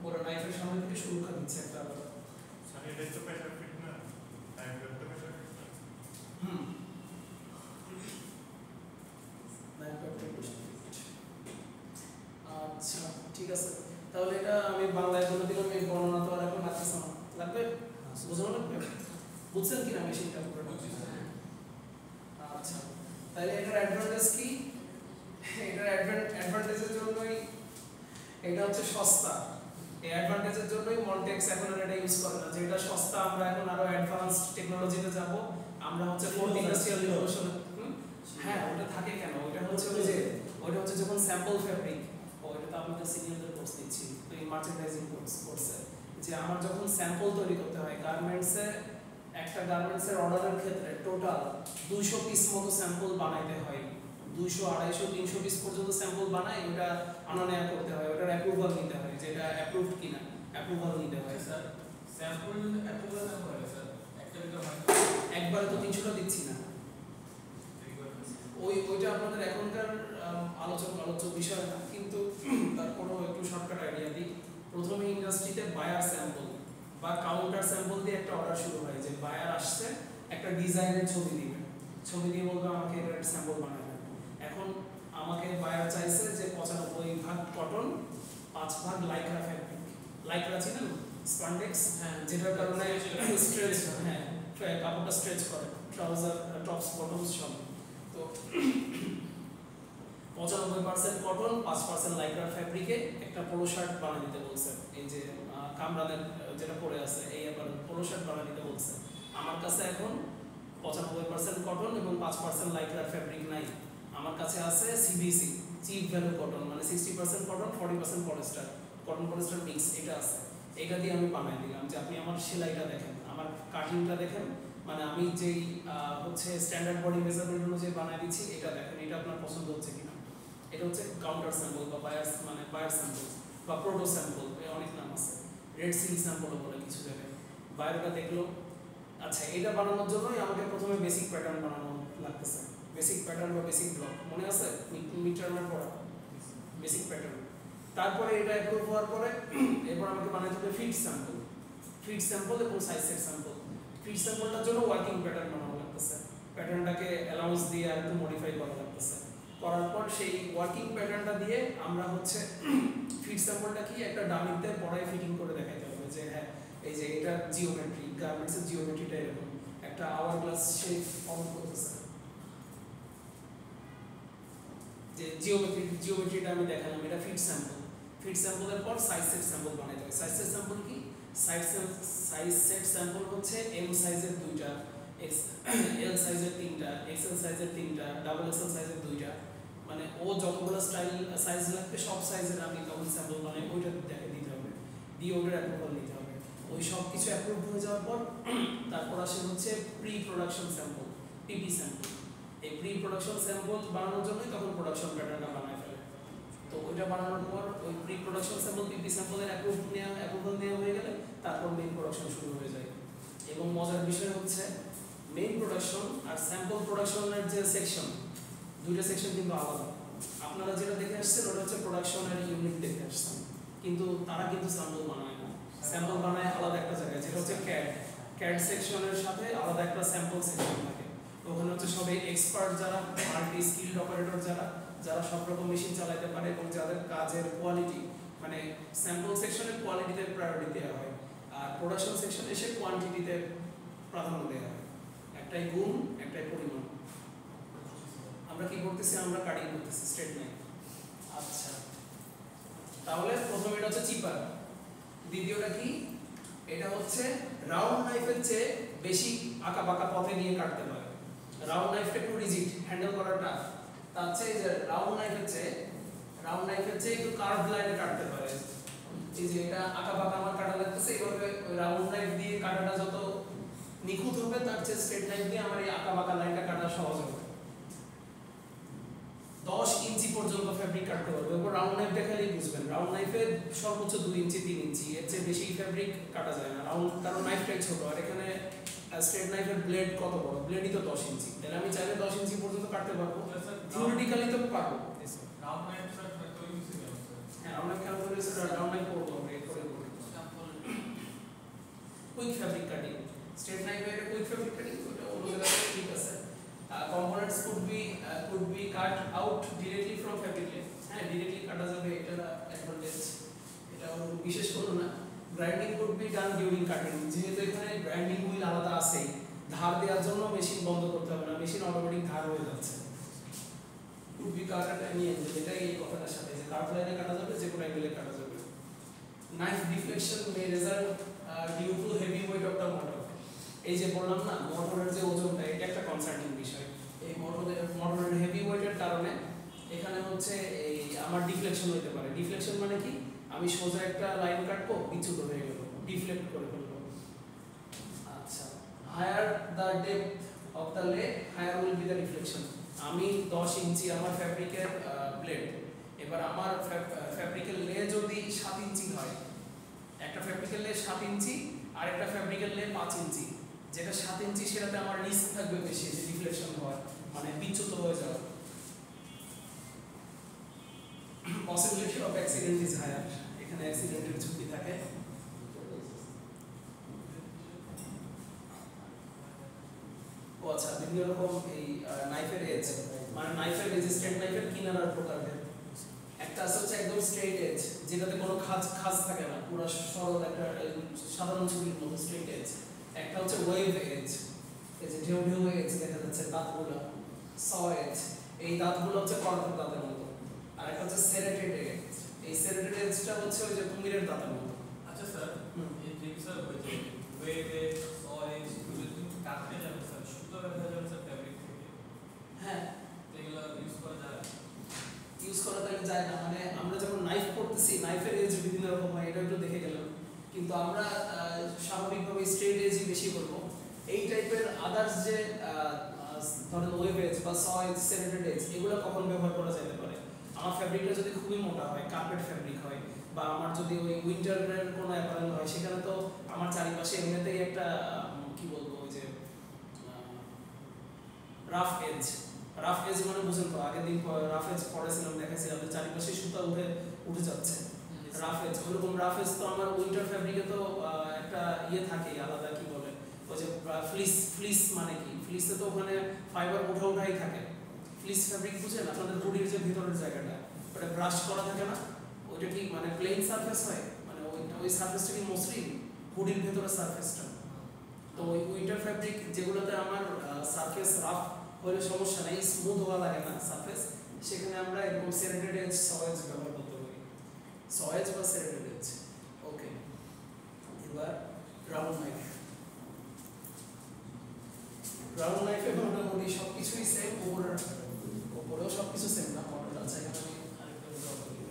পুরো নাইফের সামনে থেকে সুরক্ষা দিচ্ছে একটা আলাদা। স্যার এটা তো প্রেসার ফিট না, টাইম করতে প্রেসার ফিট না। নাইফ গার্ড আচ্ছা ঠিক আছে, তাহলে এটা আমি বাংলায় বলে দিলাম, এই বর্ণনা তো আর এখন লাগতেছে না, লাগবে? বোঝানো লাগবে? বুঝছেন কিনা মেশিনটা পুরোটা? আচ্ছা, তাহলে এটার অ্যাডভান্টেজ কি? এটার অ্যাডভান্টেজের জন্যই এটা হচ্ছে সস্তা। এই অ্যাডভান্টেজের জন্যই মন্টেক্স এখন আর এটা ইউজ করে না, যে এটা সস্তা, আমরা এখন আরো অ্যাডভান্সড টেকনোলজিতে যাব, আমরা হচ্ছে ফোর্থ ইন্ডাস্ট্রিয়াল রিভলিউশন। হ্যাঁ ওটা থাকে কেন, ওটা হচ্ছে ওই যে ওটা হচ্ছে যখন স্যাম্পল ফ্যাব্রিক, ওইটা তো আপনাদের সিনিয়রদের কোর্স দিচ্ছি, তো এই মার্চেন্ডাইজিং কোর্সে যে আমার যখন স্যাম্পল তৈরি করতে হয় গার্মেন্টসে, একটা গার্মেন্টসের অর্ডারের ক্ষেত্রে টোটাল 200 পিস মতো স্যাম্পল বানাইতে হয়, 200 250 300 পিস পর্যন্ত স্যাম্পল বানাই, ওটা আনা নেওয়া করতে হয়, ওটার অ্যাপ্রুভাল নিতে হয়, যেটা অ্যাপ্রুভড কিনা অ্যাপ্রুভাল নিতে হয়। স্যার স্যাম্পল এতগুলো স্যাম্পল হয় স্যার, একটা ভিতর হয় একবারে তো 300টা দিচ্ছি না, ওইটা আপনাদের এখনকার আলোচ্য বিষয় না, কিন্তু তারপরেও একটু শর্টকাট আইডিয়া দিই। প্রথমে ইন্ডাস্ট্রিতে বায়ার স্যাম্পল বা কাউন্টার স্যাম্পল দিয়ে একটা অর্ডার শুরু হয়, যে বায়ার আসছে একটা ডিজাইনের ছবি দিবে, ছবি দিয়ে বলবে আমাকে এটার স্যাম্পল বানাবে। এখন আমাকে বায়ার চাইছে যে 95% কটন, 5% লাইক্রা ফ্যাব্রিক। লাইক্রা ছিলেন স্পান্ডেক্স, যেটার কারণে স্ট্রেচ, হ্যাঁ কাপড়টা স্ট্রেচ করে, ট্রাউজার টপস বটমস সব। তো 95% কটন, 5% লাইক্রা ফ্যাব্রিকে একটা পোলো শার্ট বানিয়ে দিতে বলছে, এই যে কামরানের যেটা পরে আছে এই আবার পোলো শার্ট বানিয়ে দিতে বলছে। আমার কাছে এখন 95% কটন এবং 5% লাইক্রা ফ্যাব্রিক নাই, আমার কাছে আছে সিবিসি, চিপ ভ্যালু কটন, মানে 60% cotton 40% polyester, cotton polyester mix, এটা আছে। এটা দিয়ে আমি বানিয়ে দিলাম যে আপনি আমার সেলাইটা দেখেন, আমার কাটিংটা দেখেন, মানে আমি যেই হচ্ছে স্ট্যান্ডার্ড বডি মেজারমেন্ট অনুযায়ী বানিয়ে দিচ্ছি, এটা দেখেন, এটা আপনার পছন্দ হচ্ছে কিনা। এটা হচ্ছে কাউন্টার স্যাম্পল বা বায়ার স্যাম্পল বা প্রোটো স্যাম্পল, অনেক নাম আছে, রেড সিল স্যাম্পল বলে কিছু জায়গায়। বায়োটা দেখলো, আচ্ছা এটা বানানোর জন্যই আমাকে প্রথমে বেসিক প্যাটার্ন বানানো লাগতেছে, বেসিক প্যাটার্ন বা বেসিক ব্লক, মনে আছে মিড টার্মের পড়া বেসিক প্যাটার্ন। তারপরে এটা অ্যাপ্রুভ হওয়ার পরে এরপর আমাকে বানাতে হবে ফিট স্যাম্পল এবং সাইজ সেট স্যাম্পল। ফিট স্যাম্পলটার জন্য ওয়ার্কিং প্যাটার্ন বানানো লাগতেছে, প্যাটার্নটাকে অ্যালাউন্স দিয়ে আর একটু মডিফাই করা লাগতেছে। করার পর সেই ওয়ার্কিং প্যাটার্নটা দিয়ে আমরা হচ্ছে ফিট স্যাম্পলটা কি একটা ডামিতে পড়ায় ফিটিং করে দেখাইতে হবে, যে হ্যাঁ এই যে এটা জিওমেট্রি, গার্মেন্টসের জিওমেট্রিটা এরকম একটা আওয়ার গ্লাস শেপ ফর্ম করতেছে, যে জিওমেট্রিটা আমি দেখালাম, এটা ফিট স্যাম্পল। ফিট স্যাম্পলের পর সাইজ সেট স্যাম্পল বানাইতে হবে। সাইজ সেট স্যাম্পল কি, সাইজ সেট স্যাম্পল হচ্ছে এম সাইজের দুইটা, এল সাইজের তিনটা, এক্সএল সাইজের তিনটা, ডাবল এক্সএল সাইজের দুইটা, মানে ও যতগুলো সাইজ লাগবে সব সাইজের আমি তখন স্যাম্পল বানাই, ওইটা দেখে দিতে হবে, দিয়ে ওটার অ্যাপ্রুভাল নিতে হবে। ওই সব কিছু অ্যাপ্রুভ হয়ে যাওয়ার পর তারপর আসে হচ্ছে pre production sample, PP sample. এই প্রি প্রোডাকশন স্যাম্পল বানানোর জন্যই তখন প্রোডাকশন প্যাটার্নটা বানায় ফেলে। তো ওইটা বানানোর পর ওই প্রি প্রোডাকশন স্যাম্পল পিপি স্যাম্পলের অ্যাপ্রুভাল নেওয়া হয়ে গেলে তারপর মেইন প্রোডাকশন শুরু হয়ে যায়। এবং মজার বিষয় হচ্ছে মেইন প্রোডাকশন আর স্যাম্পল প্রোডাকশনের যে সেকশন, দুইটা সেকশন কিন্তু আলাদা। আপনারা যেটা দেখে আসছেন ওটা হচ্ছে প্রোডাকশনের ইউনিট দেখে আসছেন, কিন্তু তারা কিন্তু স্যাম্পল বানায় না, স্যাম্পল বানায় আলাদা একটা জায়গায়, যেটা হচ্ছে ক্যাড সেকশনের সাথে আলাদা একটা স্যাম্পল সেকশন থাকে। ওখানে হচ্ছে সবাই এক্সপার্ট যারা, মাল্টি স্কিলড অপারেটর যারা সব রকম মেশিন চালাতে পারে এবং যাদের কাজের কোয়ালিটি, মানে স্যাম্পল সেকশনের কোয়ালিটিতে প্রায়োরিটি দেওয়া হয় আর প্রোডাকশন সেকশনে এসে কোয়ান্টিটিতে প্রাধান্য দেওয়া হয়। একটাই গুণ, একটাই পরিমাণ। আমরা কি করতেছি? আমরা কাটিং করতেছি স্ট্রেট নাইফ। আচ্ছা, তাহলে প্রথম এটা হচ্ছে চিপার, দ্বিতীয়টা কি? এটা হচ্ছে রাউন্ড নাইফের চেয়ে বেশি আঁকা বাঁকা পথে নিয়ে কাটতে পারে। রাউন্ড নাইফটা একটু রিজিড, হ্যান্ডেল করাটা তার চেয়ে যে রাউন্ড নাইফের চেয়ে একটু কার্ভ লাইনে কাটতে পারে। এই যে এটা আঁকা বাঁকা আমার কাটা লাগতেছে, এইভাবে ওই রাউন্ড নাইফ দিয়ে কাটাটা যত নিখুঁত হবে তার চেয়ে স্ট্রেট নাইফ দিয়ে আমার এই আঁকা বাঁকা লাইনটা কাটা সহজ হবে। 10 ইঞ্চি পর্যন্ত ফ্যাব্রিক কাটতে পারবে। এবার রাউন্ড নাইফ দেখালেই বুঝবেন, রাউন্ড নাইফে সর্বোচ্চ 2 ইঞ্চি 3 ইঞ্চি, এর চেয়ে বেশি ফ্যাব্রিক কাটা যায় না রাউন্ড, কারণ নাইফটাই ছোট। আর এখানে স্ট্রেট নাইফের ব্লেড কত বড়? ব্লেডই তো 10 ইঞ্চি, তাহলে আমি চাইলে 10 ইঞ্চি পর্যন্ত কাটতে পারবো, থিওরিটিক্যালি তো পারবো। রাউন্ড নাইফ স্যার তৈরি হয়েছে কেন স্যার? হ্যাঁ, রাউন্ড নাইফ কেন করেছে? রাউন্ড নাইফ করবো আমরা এরপরে করবো। কুইক ফ্যাব্রিক কাটিং, স্ট্রেট নাইফের কুইক ফ্যাব্রিক কাটিং ওটা অন্য জায়গায় ঠিক আছে। components could be cut out directly from fabric layer, হ্যাঁ directly কাটা যাবে, এটা অ্যাডভান্টেজ, এটা বিশেষ কোনো না। Grinding could be done during cutting, যেহেতু এখানে গ্রাইন্ডিং হুইল আলাদা আছে, ধার দেওয়ার জন্য মেশিন বন্ধ করতে হবে না, মেশিন অটোমেটিক ধার হয়ে যাচ্ছে। could be cut at any angle, এটা এই কথাটার সাথে যে কার্ভ লাইনে কাটা যাবে, যে কোনো অ্যাঙ্গেলে কাটা যাবে। Knife deflection may result due to heavy weight of the motor, এই যে বললাম না মোটরের যে ওজনটা, এটা একটা কনসার্নিং বিষয়। এই মোটরের হেভি ওয়েটের কারণে এখানে হচ্ছে এই আমার ডিফ্লেকশন হতে পারে। ডিফ্লেকশন মানে কি? আমি সোজা একটা লাইন কাটবো, বিচ্যুত হয়ে গেল, ডিফ্লেক্ট করে ফেলবো। আচ্ছা, higher the depth of the lay higher will be the deflection. আমি 10 ইঞ্চি আমার ফ্যাব্রিকের ব্লেড, এবার আমার ফ্যাব্রিকের লে যদি 7 ইঞ্চি হয়, একটা ফ্যাব্রিকের লে 7 ইঞ্চি আর একটা ফ্যাব্রিকের লে 5 ইঞ্চি, যেটা 7 ইঞ্চি সেটাতে আমার রিস্ক থাকবে বেশি যে ডিফ্লেকশন হওয়ার, মানে বিচ্যুত হয়ে যাওয়ার। Possibility of accident is higher, এখানে অ্যাক্সিডেন্টের ঝুঁকি থাকে। ও আচ্ছা, বিভিন্ন রকম এই নাইফের এজ, মানে নাইফের রেজিস্ট্যান্ট নাইফের কিনারার প্রকারভেদ। একটা আছে হচ্ছে একদম স্ট্রেট এজ, যেটাতে কোনো খাঁজ থাকে না, পুরো সরল একটা সাধারণ ছবির মতো স্ট্রেট এজ। একটা হচ্ছে ওয়েভ এজ, এই যে ঢেউ ঢেউ এজ দেখা যাচ্ছে দাঁতগুলো, স এজ, এই দাঁতগুলো হচ্ছে কর্কের দাঁতের মতো। আর একটা হচ্ছে সেরেটেড এজ, এই সেরেটেড এজটা হচ্ছে ওই যে কুমিরের দাঁতের মতো। আচ্ছা স্যার, এই যে স্যার ওই যে ওয়েভ এজ, স এজ, এগুলো কিন্তু কাটতে যাবে স্যার, সুতো রাখা যাবে স্যার ফ্যাব্রিক থেকে। হ্যাঁ, এগুলো ইউজ করা যায়, ইউজ করা তাহলে যায় না, মানে আমরা যখন নাইফ করতেছি নাইফের এজ বিভিন্ন রকম হয়, এটা একটু দেখে গেলাম, কিন্তু আমরা স্বাভাবিকভাবে স্ট্রেট এজই বেশি করবো। এই টাইপের আদার্স যে ধরেন ওয়েভ এজ বা স এজ, সেরেটেড এজ, এগুলো কখন ব্যবহার করা যেতে পারে? আমার ফ্যাব্রিকটা যদি খুবই মোটা হয়, কার্পেট ফ্যাব্রিক হয়, বা আমার যদি ওই উইন্টারের কোনো অ্যাপারেল হয়, সেখানে তো আমার চারিপাশে এমনিতেই একটা কি বলবো, ওই যে রাফ এজ মানে বুঝেন তো, আগের দিন রাফ এজ পড়েছিলাম, দেখাচ্ছি আমাদের চারিপাশে সুতা উঠে যাচ্ছে, রাফ এজ। ওইরকম রাফ এজ তো আমার উইন্টার ফ্যাব্রিকে তো একটা ইয়ে থাকে আলাদা, কি বলে ওই যে ফ্লিস, মানে কি ফ্লিসে তো ওখানে ফাইবার উঠাই থাকে। ফ্লিস ফ্যাব্রিক বুঝেন আপনাদের বডির যে ভিতরের জায়গাটা, ওটা ব্রাশ করা থাকে না, ওইটা কি মানে প্লেন সারফেস হয়, মানে ওই সারফেসটা কি মসৃণ, বডির ভেতরের সারফেসটা। তো ওই উইন্টার ফ্যাব্রিক যেগুলোতে আমার সারফেস রাফ হলে সমস্যা নেই, স্মুথ হওয়া লাগে না সারফেস, সেখানে আমরা এরকম সেরেটেড এজ, স এজ ব্যবহার করতে পারি, স এজ বা সেরেটেড এজ। ওকে, এবার এবার রাউন্ড নাইফ। রাউন্ড নাইফে মোটামুটি সবকিছুই সেম, উপরেও সবকিছু সেম না, মডেল আছে এখানে। আমি আরেকটা উদাহরণ দিই।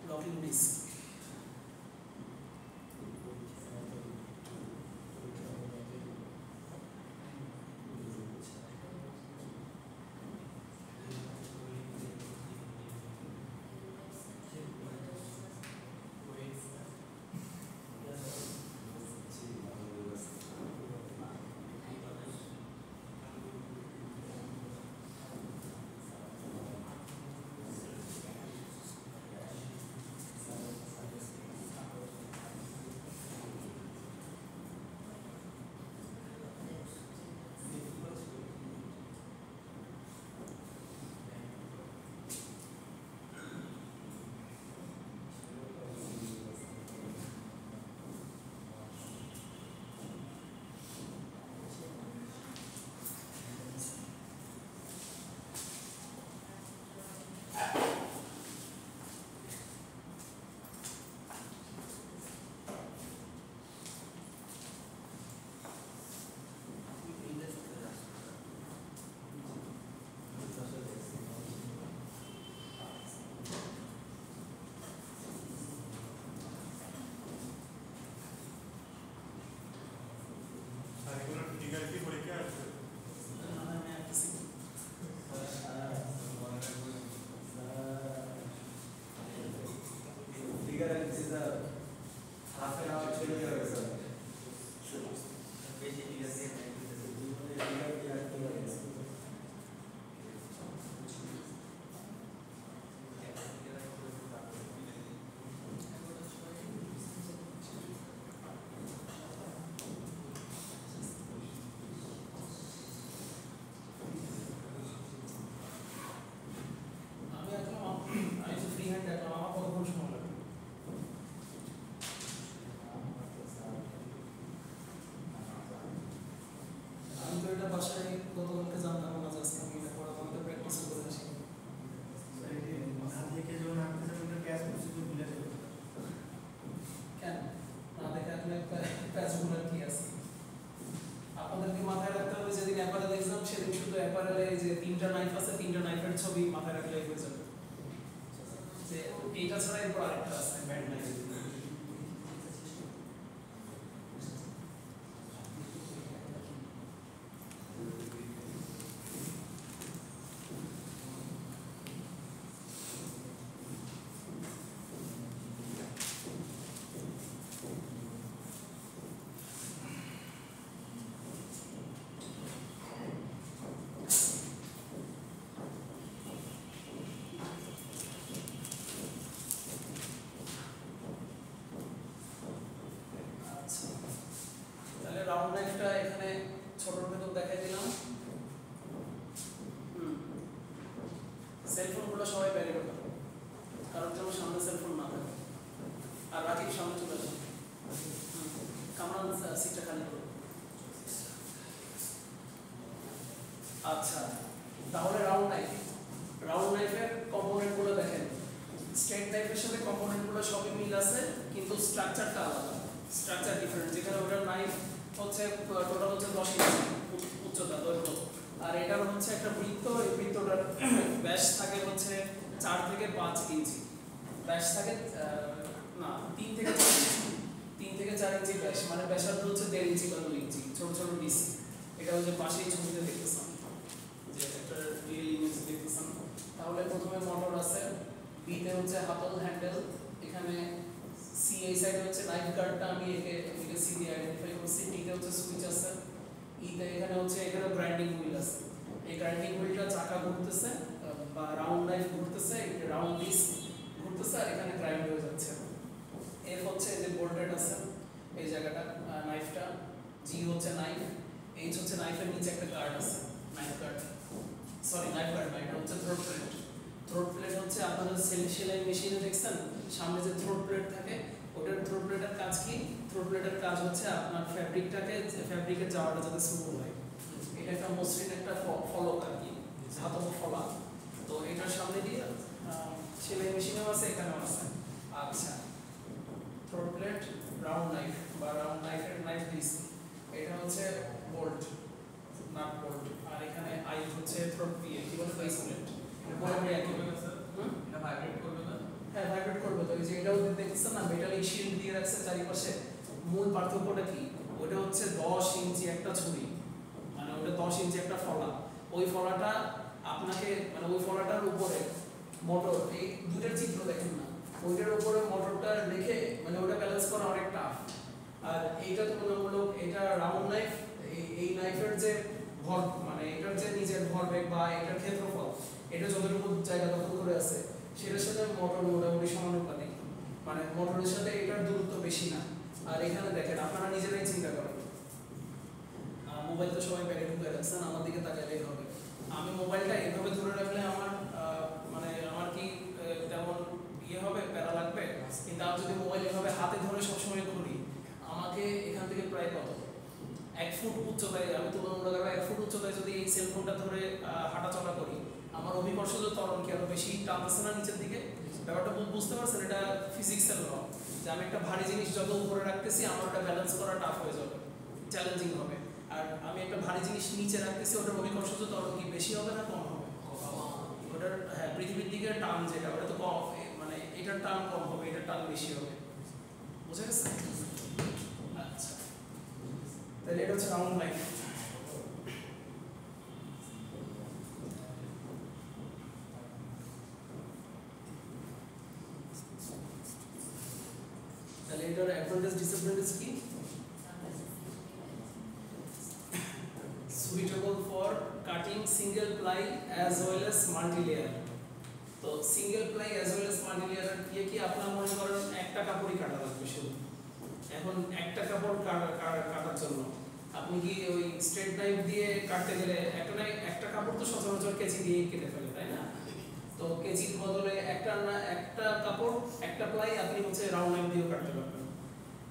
Locking disc. বাসায় গতকালকে জানতাম না, আজকে আমি এটা পড়াতে প্র্যাকটিস করে আসি। কেন না দেখে আপনি প্যাচগুলো কি আছে আপনাদেরকে মাথায় রাখতে হবে। যেদিন অ্যাপারেল এক্সাম সেদিন শুধু অ্যাপারেলে যে 3টা নাইফ আছে, 3টা নাইফের ছবি মাথায় রাখলেই হয়ে যাবে। যে এইটা ছাড়া এরপর আরেকটা আছে ব্যান্ড নাইফ। রাউন্ড নাইফটা এখানে ছোটর ভেতর দেখাই দিলাম। সেলফোনগুলো সবাই ব্যারি করতে হবে, কারোর যেন সামনে সেলফোন না থাকে। আর রাকিব সামনে চলে আসে, কামরান সিটটা খালি করো। আচ্ছা, তাহলে রাউন্ড নাইফের কম্পোনেন্টগুলো দেখেন। স্ট্রেট নাইফের সাথে কম্পোনেন্টগুলো সবই মিল আছে, কিন্তু স্ট্রাকচারটা আলাদা, স্ট্রাকচার ডিফারেন্ট। যেখানে ওটার নাইফ হচ্ছে টোটাল হচ্ছে 10 ইঞ্চি উচ্চতা দৈর্ঘ্য, আর এটার হচ্ছে একটা বৃত্ত, এই বৃত্তটার ব্যাস থাকে হচ্ছে 4 থেকে 5 ইঞ্চি ব্যাস থাকে, না 3 থেকে 4 ইঞ্চি, 3 থেকে 4 ইঞ্চি ব্যাস, মানে ব্যাসার্ধ হচ্ছে 1.5 ইঞ্চি বা 2 ইঞ্চি, ছোট ছোট পিস। এটা হচ্ছে পাশেই ছবিতে দেখতেছেন, যে একটা রিয়েল ইমেজ দেখতেছেন। তাহলে প্রথমে মোটর আছে, বিতে হচ্ছে হাতল হ্যান্ডেল, এখানে সি এই সাইডে হচ্ছে নাইফ গার্ডটা আমি একে সি দিয়ে আইডেন্টিফাই করছি, টিতে হচ্ছে সুইচ আছে, ইতে এখানে হচ্ছে এখানে গ্রাইন্ডিং হুইল আছে। এই গ্রাইন্ডিং হুইলটা চাকা ঘুরতেছে বা রাউন্ড নাইফ ঘুরতেছে, রাউন্ড ডিস্ক ঘুরতেছে, আর এখানে গ্রাইন্ড হয়ে যাচ্ছে। এফ হচ্ছে যে বোল্টেড আছে এই জায়গাটা নাইফটা, জি হচ্ছে নাইফ, এইচ হচ্ছে নাইফের নিচে একটা গার্ড আছে, knife guard, sorry knife guard না, এটা হচ্ছে থ্রোট প্লেট। থ্রোট প্লেট হচ্ছে আপনাদের সেলাই মেশিনে দেখছেন সামনে যে থ্রোট প্লেট থাকে, ওটার থ্রোট প্লেটের কাজ কি? থ্রোট প্লেটের কাজ হচ্ছে আপনার ফ্যাব্রিকের যাওয়াটা যাতে স্মুথ হয়। এটা একটা মসৃণ একটা ফলক আর কি, ধাতব ফলক। তো এটার সামনে দিয়ে সেলাই মেশিনেও আছে, এখানেও আছে। আচ্ছা, থ্রোট প্লেট, রাউন্ড নাইফ বা রাউন্ড নাইফ ডিস্ক, এটা হচ্ছে বোল্ট, নাট বোল্ট, আর এখানে আই হচ্ছে থ্রোট পিএ, কি বলে ফেস প্লেট। পুরোপুরি একই হবে স্যার। এটা ভাইব্রেট করবে না? হ্যাঁ, ভাইব্রেট করবে। তো এই যে এটাও দেখতেছেন না, মেটালিক শিল্ড দিয়ে রাখছে চারিপাশে। মূল পার্থক্যটা কি? ওটা হচ্ছে 10 ইঞ্চি একটা ছুরি, মানে ওটা 10 ইঞ্চি একটা ফলা। ওই ফলাটা আপনাকে, মানে ওই ফলাটার উপরে মোটর, এই দুইটার চিত্র দেখেন না, ওইটার উপরে মোটরটা রেখে, মানে ওটা ব্যালেন্স করা অনেক টাফ। আর এইটা তুলনামূলক, এটা রাউন্ড নাইফ, এই নাইফের যে ভর, মানে এটার যে নিজের ভরবেগ বা এটার ক্ষেত্রফল, এটা যতটুকু জায়গা দখল করে আছে সেটার সাথে মোটর মোটামুটি সমানুপাতিক, মানে মোটরের সাথে এটার দূরত্ব বেশি না। আর এখানে দেখেন, আপনারা নিজেরাই চিন্তা করেন, মোবাইল তো সবাই ব্যাগে ঢুকে রাখছেন, আমার দিকে তাকালেই হবে। আমি মোবাইলটা এভাবে ধরে রাখলে আমার মানে আমার কি তেমন ইয়ে হবে, প্যারা লাগবে? কিন্তু আমি যদি মোবাইল এভাবে হাতে ধরে সবসময় ঘুরি, আমাকে এখান থেকে প্রায় কত 1 ফুট উচ্চতায়, আমি তুলনামূলকভাবে 1 ফুট উচ্চতায় যদি এই সেলফোনটা ধরে হাঁটাচলা করি, আমার অভিকর্ষজ ত্বরণ কি আরো বেশি টানতেছে না নিচের দিকে? ব্যাপারটা বুঝতে পারছেন? এটা ফিজিক্সের ল, যে আমি একটা ভারী জিনিস যত উপরে রাখতেছি আমার ওটা ব্যালেন্স করা টাফ হয়ে যাবে, চ্যালেঞ্জিং হবে। আর আমি একটা ভারী জিনিস নিচে রাখতেছি, ওটার অভিকর্ষজ ত্বরণ কি বেশি হবে না কম হবে? ওটার, হ্যাঁ, পৃথিবীর দিকে টান যেটা, ওটা তো কম, মানে এটার টান কম হবে, এটার টান বেশি হবে। বুঝে গেছে? আচ্ছা, তাহলে এটা হচ্ছে রাউন্ড নাইফ। তাহলে এটার অ্যাডভান্টেজ ডিসঅ্যাডভান্টেজ কি? Suitable for cutting single ply as well as multi layer. তো single ply as well as multi layer দিয়ে কি আপনার মনে করেন একটা কাপড়ই কাটা লাগবে শুধু। এখন একটা কাপড় কাটার জন্য আপনি কি ওই স্ট্রেট নাইফ দিয়ে কাটতে গেলে একটা কাপড় তো সচরাচর কেচি দিয়ে কেটে ফেলে, তাই না? তো কেচির বদলে একটা কাপড়, একটা প্লাই আপনি হচ্ছে রাউন্ড নাইফ দিয়েও কাটতে পারবেন।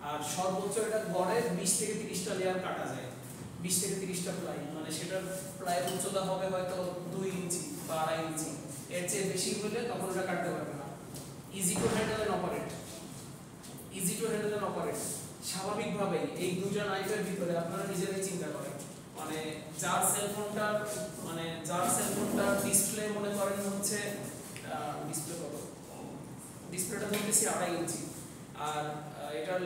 আর সর্বোচ্চ এটা গড়ে 20 থেকে 30টা লেয়ার কাটা যায়, 20 থেকে 30টা প্লাই, মানে সেটার প্লাইয়ের উচ্চতা হবে হয়তো 2 ইঞ্চি বা 2.5 ইঞ্চি। এর চেয়ে বেশি হলে তখন ওটা কাটতে পারবে না। Easy to handle and operate. স্বাভাবিকভাবেই এই দুইটা নাইফের ভিতরে আপনারা নিজেরাই চিন্তা করেন, মানে যার সেলফোনটা ডিসপ্লে মনে করেন হচ্ছে ডিসপ্লেটা ধরতেছি 2.5 ইঞ্চি, আর এটার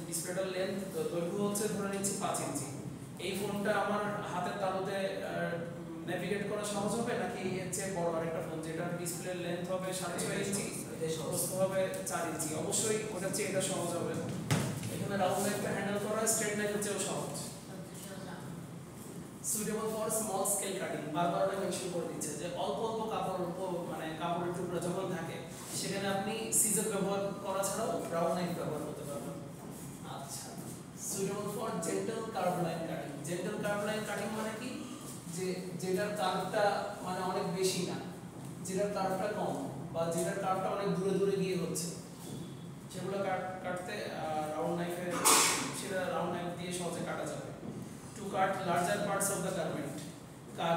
ডিসপ্লেটার লেন্থ দৈর্ঘ্য হচ্ছে ধরে নিচ্ছি 5 ইঞ্চি। এই ফোনটা আমার হাতের তালুতে নেভিগেট করা সহজ হবে, নাকি এর চেয়ে বড় আরেকটা ফোন যেটার ডিসপ্লে লেন্থ হবে 6.5 ইঞ্চি, প্রস্থ হবে 4 ইঞ্চি? অবশ্যই ওটার চেয়ে এটা সহজ হবে। এখানে রাউন্ড নাইফটা হ্যান্ডেল করা স্ট্রেট নাইফের চেয়েও সহজ। Suitable for small scale cutting, বারবার ওটা মেনশন করে দিচ্ছে যে অল্প কাপড়, মানে কাপড়ের টুকরা যখন থাকে সেখানে আপনি সিজার ব্যবহার করা ছাড়াও রাউন্ড নাইফ ব্যবহার করতে পারবেন। আচ্ছা, suitable for gentle curve line cutting. Gentle curve line cutting মানে কি? যে যেটার কার্ভটা মানে অনেক বেশি না, যেটার কার্ভটা কম, বা যেটার কার্ভটা অনেক দূরে দূরে গিয়ে হচ্ছে, সেগুলো কাটতে রাউন্ড নাইফ দিয়ে সহজে কাটা যাবে। To cut larger parts of the garment.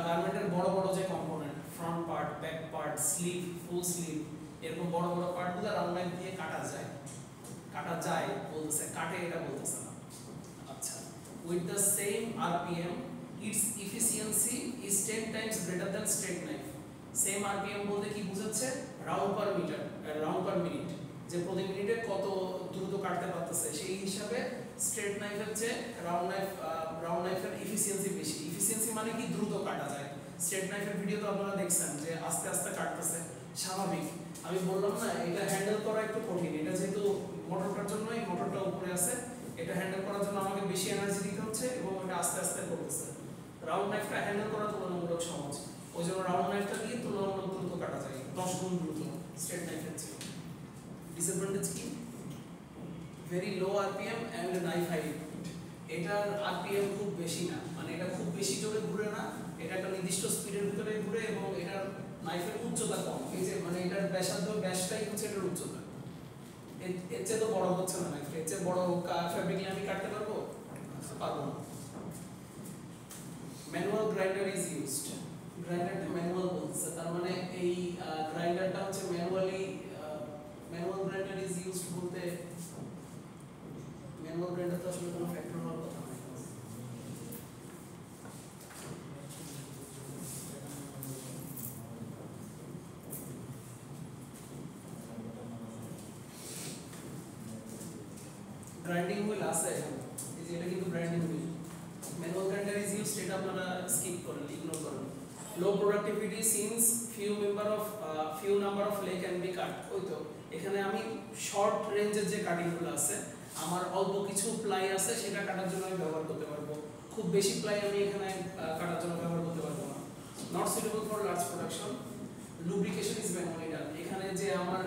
গার্মেন্টের বড় বড় যে component, front part, back part, sleeve, full sleeve, এরকম বড় বড় পার্টগুলো রাউন্ড নাইফ দিয়ে কাটা যায় বলতেছে, কাটে এটা বলতেছে না। আচ্ছা, with the same RPM its efficiency is 10 times greater than straight knife. Same RPM বলতে কি বোঝাচ্ছে? Round per meter, round per minute, যে প্রতি মিনিটে কত দ্রুত কাটতে পারতেছে সেই হিসাবে স্ট্রেট নাইফের চেয়ে রাউন্ড নাইফের এফিসিয়েন্সি বেশি। এফিসিয়েন্সি মানে কি? দ্রুত কাটা যায়। স্ট্রেট নাইফের ভিডিও তো আপনারা দেখছেন যে আস্তে আস্তে কাটতেছে, স্বাভাবিক। আমি বললাম না এটা হ্যান্ডেল করা একটু কঠিন, এটা যেহেতু মোটরটার জন্য, এই মোটরটা উপরে আছে, এটা হ্যান্ডেল করার জন্য আমাকে বেশি এনার্জি দিতে হচ্ছে এবং এটা আস্তে আস্তে করতেছে। রাউন্ড নাইফটা হ্যান্ডেল করা তুলনামূলক সহজ, ওই জন্য রাউন্ড নাইফটা দিয়ে তুলনামূলক দ্রুত কাটা যায়, 10 গুণ দ্রুত স্ট্রেট নাইফের চেয়ে। ডিসঅ্যাডভান্টেজ কি? Very low RPM and knife height. এটার আরপিএম খুব বেশি না, মানে এটা খুব বেশি জোরে ঘুরে না, এটা একটা নির্দিষ্ট স্পিডের ভিতরে ঘুরে এবং এটার নাইফের উচ্চতা কম। এই যে মানে এটার ব্যাসার্ধ, ব্যাসটাই হচ্ছে এটার উচ্চতা। এর চেয়ে তো বড় হচ্ছে না নাইফ, এর চেয়ে বড় ফ্যাব্রিক আমি কাটতে পারবো না। Manual grinder is used. গ্রাইন্ডারটা ম্যানুয়াল বলছে, তার মানে এই গ্রাইন্ডারটা হচ্ছে ম্যানুয়াল গ্রাইন্ডার ইজ ইউজড বলতে ম্যানুয়াল গ্রাইন্ডার তো আসলে কোনো ফ্যাক্টর হওয়ার কথা নয়। গ্রাইন্ডিং হুইল আছে এখানে, এই যে এটা কিন্তু grinding wheel. Manual grinder is used, এটা আপনারা স্কিপ করেন, ইগনোর করেন। Low productivity since few number of leg can be cut। ওই তো এখানে আমি শর্ট রেঞ্জের যে কাটিংগুলো আছে, আমার অল্প কিছু প্লাই আছে, সেটা কাটার জন্য আমি ব্যবহার করতে পারবো। খুব বেশি প্লাই আমি এখানে কাটার জন্য ব্যবহার করতে পারবো না। Not suitable for large production. Lubrication is manually done. এখানে যে আমার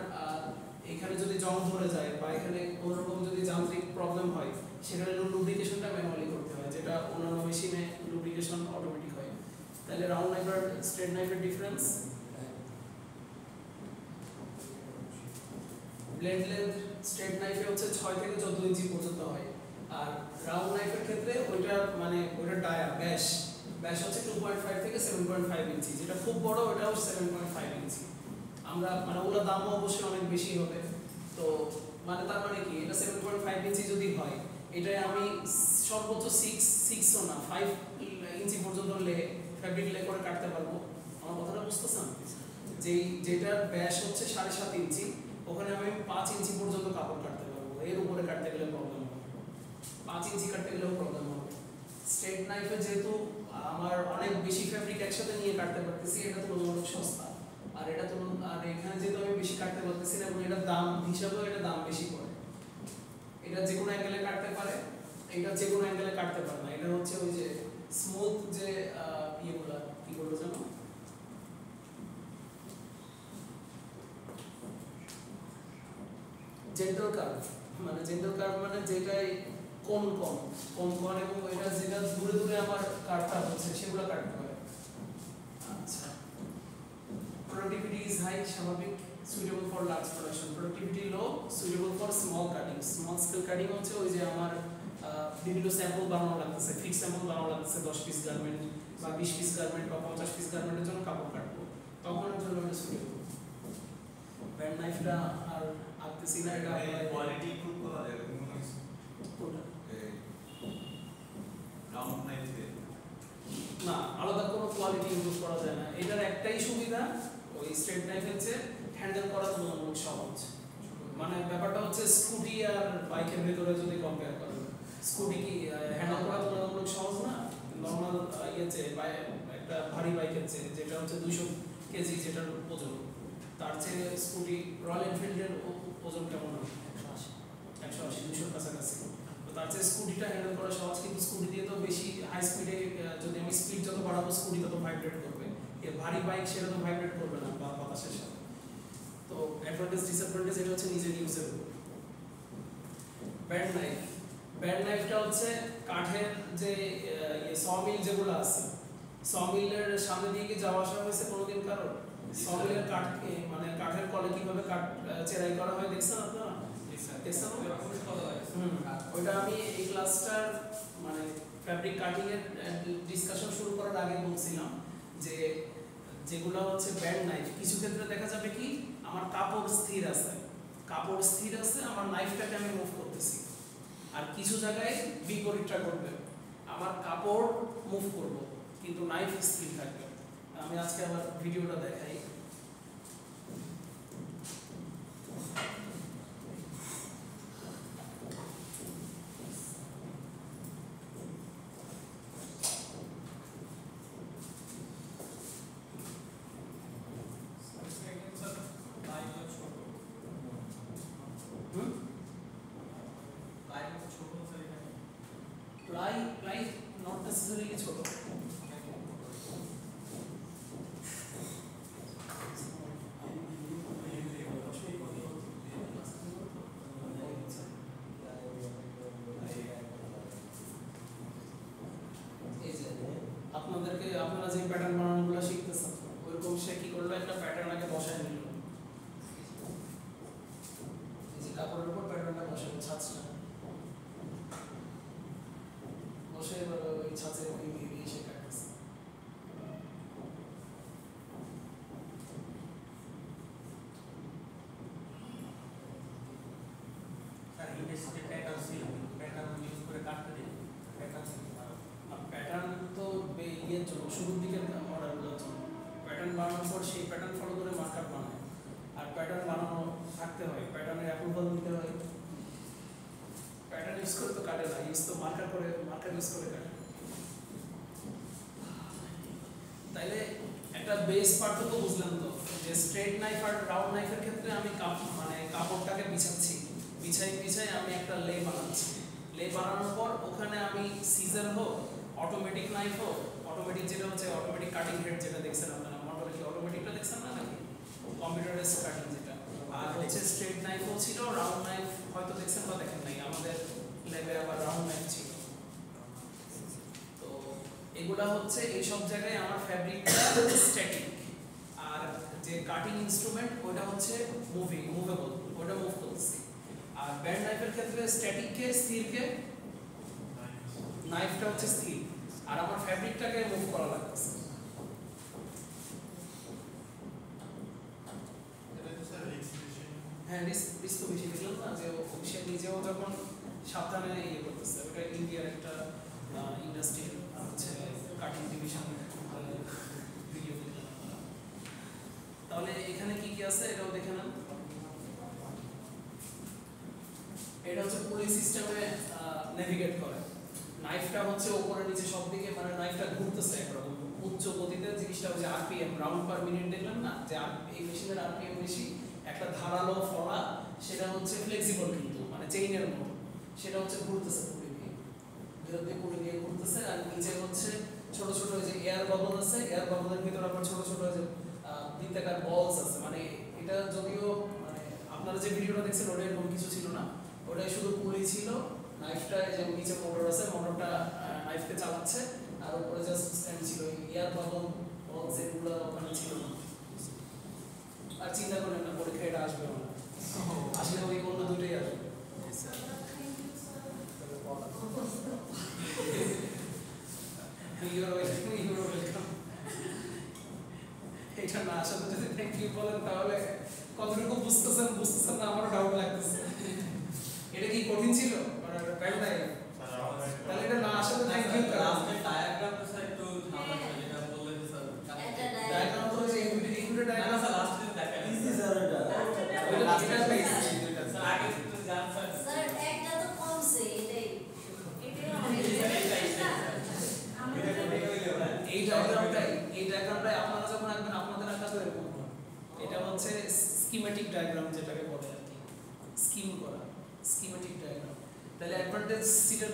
এখানে যদি জং ধরে যায় বা এখানে কোনোরকম যদি যান্ত্রিক প্রবলেম হয়, সেখানে লুব্রিকেশনটা ম্যানুয়ালি করতে হয়, যেটা অন্যান্য মেশিনে লুব্রিকেশন অটোমেটিক হয়। তাহলে রাউন্ড নাইফ আর স্ট্রেট নাইফের ডিফারেন্স, ব্লেড লেন্থ স্ট্রেট নাইফে হচ্ছে 6 থেকে 14 ইঞ্চি পর্যন্ত হয়, আর রাউন্ড নাইফের ক্ষেত্রে ওইটা ডায়া ব্যাস হচ্ছে 2.5 থেকে 7.5 ইঞ্চি, যেটা খুব বড় ওটাও 7.5 ইঞ্চি। আমরা মানে ওগুলোর দামও অবশ্যই অনেক বেশি হবে। তো মানে তার মানে কি, এটা 7.5 ইঞ্চি যদি হয়, এটাই আমি সর্বোচ্চ 6 না 5 ইঞ্চি পর্যন্ত ফ্যাব্রিক লে করে কাটতে পারবো। আমার কথাটা বুঝতেছেন? যেটার ব্যাস হচ্ছে 7.5 ইঞ্চি, ওখানে আমি 5 ইঞ্চি পর্যন্ত কাপড় কাটতে পারবো। এর উপরে কাটতে গেলে প্রবলেম হবে, 5 ইঞ্চি কাটতে গেলেও প্রবলেম হবে। স্ট্রেট নাইফে যেহেতু আমার অনেক বেশি ফ্যাব্রিক একসাথে নিয়ে কাটতে পারতেছি, এটা তুলনামূলক সস্তা। আর এখানে যেহেতু আমি বেশি কাটতে পারতেছি না এবং এটার দাম হিসাবেও এটা দাম বেশি পড়ে। এটা যে কোনো অ্যাঙ্গেলে কাটতে পারে, এটা যে কোনো অ্যাঙ্গেলে কাটতে পারে না। এটা হচ্ছে ওই যে স্মুথ যে ইয়েগুলা কি বলবো জানো, জেন্টাল কার্ভ, মানে জেন্টাল কার্ভ মানে যেটাই কোণ এবং এটা যেটা দূরে দূরে আমার কাটটা হচ্ছে সেগুলো কাটতে হয়। আচ্ছা, প্রোডাক্টিভিটি ইজ হাই, স্বাভাবিক। Suitable for large production. Productivity low, suitable for small cutting. Small scale cutting হচ্ছে ওই যে আমার বিভিন্ন স্যাম্পল বানানো লাগতেছে, ফিট স্যাম্পল বানানো লাগতেছে, 10 পিস গার্মেন্ট বা 20 পিস গার্মেন্ট বা 50 পিস গার্মেন্টের জন্য কাপড় কাটবো, তখন এর জন্য এটা সুইটেবল। ব্যান্ড নাইফটা আর আঁকতেছি না, এটা কোয়ালিটি ইমপ্রুভ করা যায় কোনো কিছু কোনটা রাউন্ড নাইফে না, আলাদা কোনো কোয়ালিটি ইমপ্রুভ করা যায় না। এটার একটাই সুবিধা, ওই স্ট্রেট নাইফের চেয়ে হ্যান্ডেল করা তুলনামূলক সহজ। মানে ব্যাপারটা হচ্ছে স্কুটি আর বাইকের ভেতরে যদি কম্পেয়ার করেন, স্কুটি কি হ্যান্ডেল করা তুলনামূলক সহজ না নর্মাল ইয়েতে, একটা ভারী বাইকের চেয়ে, যেটা হচ্ছে 200 কেজি যেটার ওজন, তার চেয়ে স্কুটি রয়্যাল এনফিল্ডের ওজন কেমন হয়? 180 200 কাছাকাছি। তো তার চেয়ে স্কুটিটা হ্যান্ডেল করা সহজ, কিন্তু স্কুটি দিয়ে তো বেশি হাই স্পিডে, যদি আমি স্পিড যত বাড়াবো স্কুটি তত ভাইব্রেট করবে। এর ভারী বাইক সেটা তো ভাইব্রেট করবে না বা বাতাসের সাথে। তো অ্যাডভান্টেজ ডিসঅ্যাডভান্টেজ এটা হচ্ছে নিজের ইউজের উপর। ব্যান্ড নাইফটা হচ্ছে কাঠের যে সমিল যেগুলো আছে, সমিলের সামনে দিয়ে কি যাওয়া আসা হয়েছে কোনোদিন কারো? সমিলের কাঠকে মানে কাঠের কলে কিভাবে কাঠ চেরাই করা হয় দেখছেন আপনারা? দেখছেন? ওইটা আমি এই ক্লাসটার মানে ফ্যাব্রিক কাটিং এর ডিসকাশন শুরু করার আগে বলছিলাম যে যেগুলো হচ্ছে ব্যান্ড নাইফ, কিছু ক্ষেত্রে দেখা যাবে কি আমার কাপড় স্থির আছে, আমার নাইফটাকে আমি মুভ করতেছি। আর কিছু জায়গায় বিপরীতটা করবে, আমার কাপড় মুভ করব কিন্তু নাইফ স্থির থাকবে। আমি আজকে আমার ভিডিওটা দেখাই। প্লাই নট নেসেসারিলি ছোট, আপনাদেরকে আপনারা যে প্যাটার্ন বানানোগুলো শিখতেছেন ওইরকম সে কি করলো, একটা প্যাটার্ন আগে বসায় নিল, এই যে কাপড়ের উপর প্যাটার্নটা বসাবে ছাঁচটা বসে এবার ওই ছাঁচের ওই দিয়ে সে কাটতেছে। প্যাটার্ন তো ইয়ের জন্য শুরুর দিকের অর্ডারগুলোর জন্য, প্যাটার্ন বানানোর পর সেই প্যাটার্ন ফলো করে মার্কার বানায়, আর প্যাটার্ন বানানো থাকতে হয়, প্যাটার্নের অ্যাপ্রুভাল দিতে হয়। প্যাটার্ন ইউজ করে তো কাটে না, ইউজ তো মার্কার ইউজ করে কাটে। তাইলে একটা বেস পার্থক্য বুঝলাম তো, যে স্ট্রেট নাইফ আর রাউন্ড নাইফের ক্ষেত্রে আমি কাপড়টাকে বিছাই আমি একটা লে বানাচ্ছি। লে বানানোর পর ওখানে আমি সিজার হোক, অটোমেটিক নাইফ হোক, অটোমেটিক যেটা হচ্ছে অটোমেটিক কাটিং হেড যেটা দেখছেন আপনারা, মোটরে কি অটোমেটিকটা দেখছেন না নাকি, কম্পিউটারাইজ কাটিং যেটা, আর হচ্ছে স্ট্রেট নাইফও ছিল, রাউন্ড নাইফ হয়তো দেখছেন বা দেখেন নাই, আমাদের ল্যাবে আবার রাউন্ড নাইফ ছিল। তো এগুলা হচ্ছে এই সব জায়গায় আমার ফ্যাব্রিকটা স্ট্যাটিক, আর যে কাটিং ইনস্ট্রুমেন্ট ওটা হচ্ছে মুভেবল, ওটা মুভ করতেছি। আর ব্যান্ড নাইফের ক্ষেত্রে স্ট্যাটিককে স্থিরকে, নাইফটা হচ্ছে স্থির আর আমার ফ্যাব্রিকটাকে মুভ করা লাগতেছে। হ্যাঁ রিস্ক তো বেশি দেখলাম না, যে সে নিজেও যখন সাবধানে ইয়ে করতেছে, ওটা ইন্ডিয়ার একটা ইন্ডাস্ট্রির হচ্ছে কাটিং ডিভিশন ভিডিও দেখলাম। তাহলে এখানে কি কি আছে এটাও দেখে নেন। এটা হচ্ছে পুলি সিস্টেমে নেভিগেট করে, নাইফটা হচ্ছে উপরে নিচে সব দিকে, মানে নাইফটা ঘুরতেছে একরকম উচ্চ গতিতে, জিনিসটা হচ্ছে আরপিএম রাউন্ড পার মিনিট দেখলেন না, যে এই মেশিনের আরপিএম বেশি, একটা ধারালো ফলা সেটা হচ্ছে ফ্লেক্সিবল কিন্তু মানে চেইনের মতো, সেটা হচ্ছে ঘুরতেছে পুলি দিয়ে, পুলি দিয়ে ঘুরতেছে। আর নিচে হচ্ছে ছোট ছোট যে এয়ার বাবল আছে, এয়ার বাবলের ভিতরে আবার ছোট ছোট যে বৃত্তাকার বলস আছে, মানে এটা যদিও মানে আপনারা যে ভিডিওটা দেখছেন ওটা এরকম কিছু ছিল না, ওটাই শুধু পুলি ছিল, নাইফটা যে নিচে মোটর আছে, মোটরটা নাইফকে চালাচ্ছে, আর উপরে জাস্ট স্ট্যান্ড ছিল, এয়ার বাবল বলস এগুলো ওখানে ছিল না। আর চিন্তা করেন না পরীক্ষা এটা আসবে না, আসলে ওই অন্য দুটোই আসবে। এটা না আসাতে যদি থ্যাংক ইউ বলেন তাহলে কতটুকু বুঝতেছেন না আমারও ডাউট লাগতেছে। এটা কি কঠিন ছিল তাহলে এটা না আসাতে থ্যাংক ইউ। ডায়াগ্রামটা স্যার একটু ঝামেলা, যেটা বললেন স্যার ডায়াগ্রাম তো যে এইগুলো ডায়াগ্রাম না স্যার লাস্ট দিন দেখা ইজি স্যার এটা ওইটা এটা বেস স্যার আগে একটু জান স্যার স্যার একটা তো কমছে এটাই এই ডায়াগ্রামটাই আপনারা যখন আঁকবেন আপনাদের আঁকাতে এরকম হবে। এটা হচ্ছে স্কিমেটিক ডায়াগ্রাম যেটাকে বলে আর কি, স্কিম করা স্কিমেটিক ডায়াগ্রাম। তাহলে অ্যাডভান্টেজ সিটার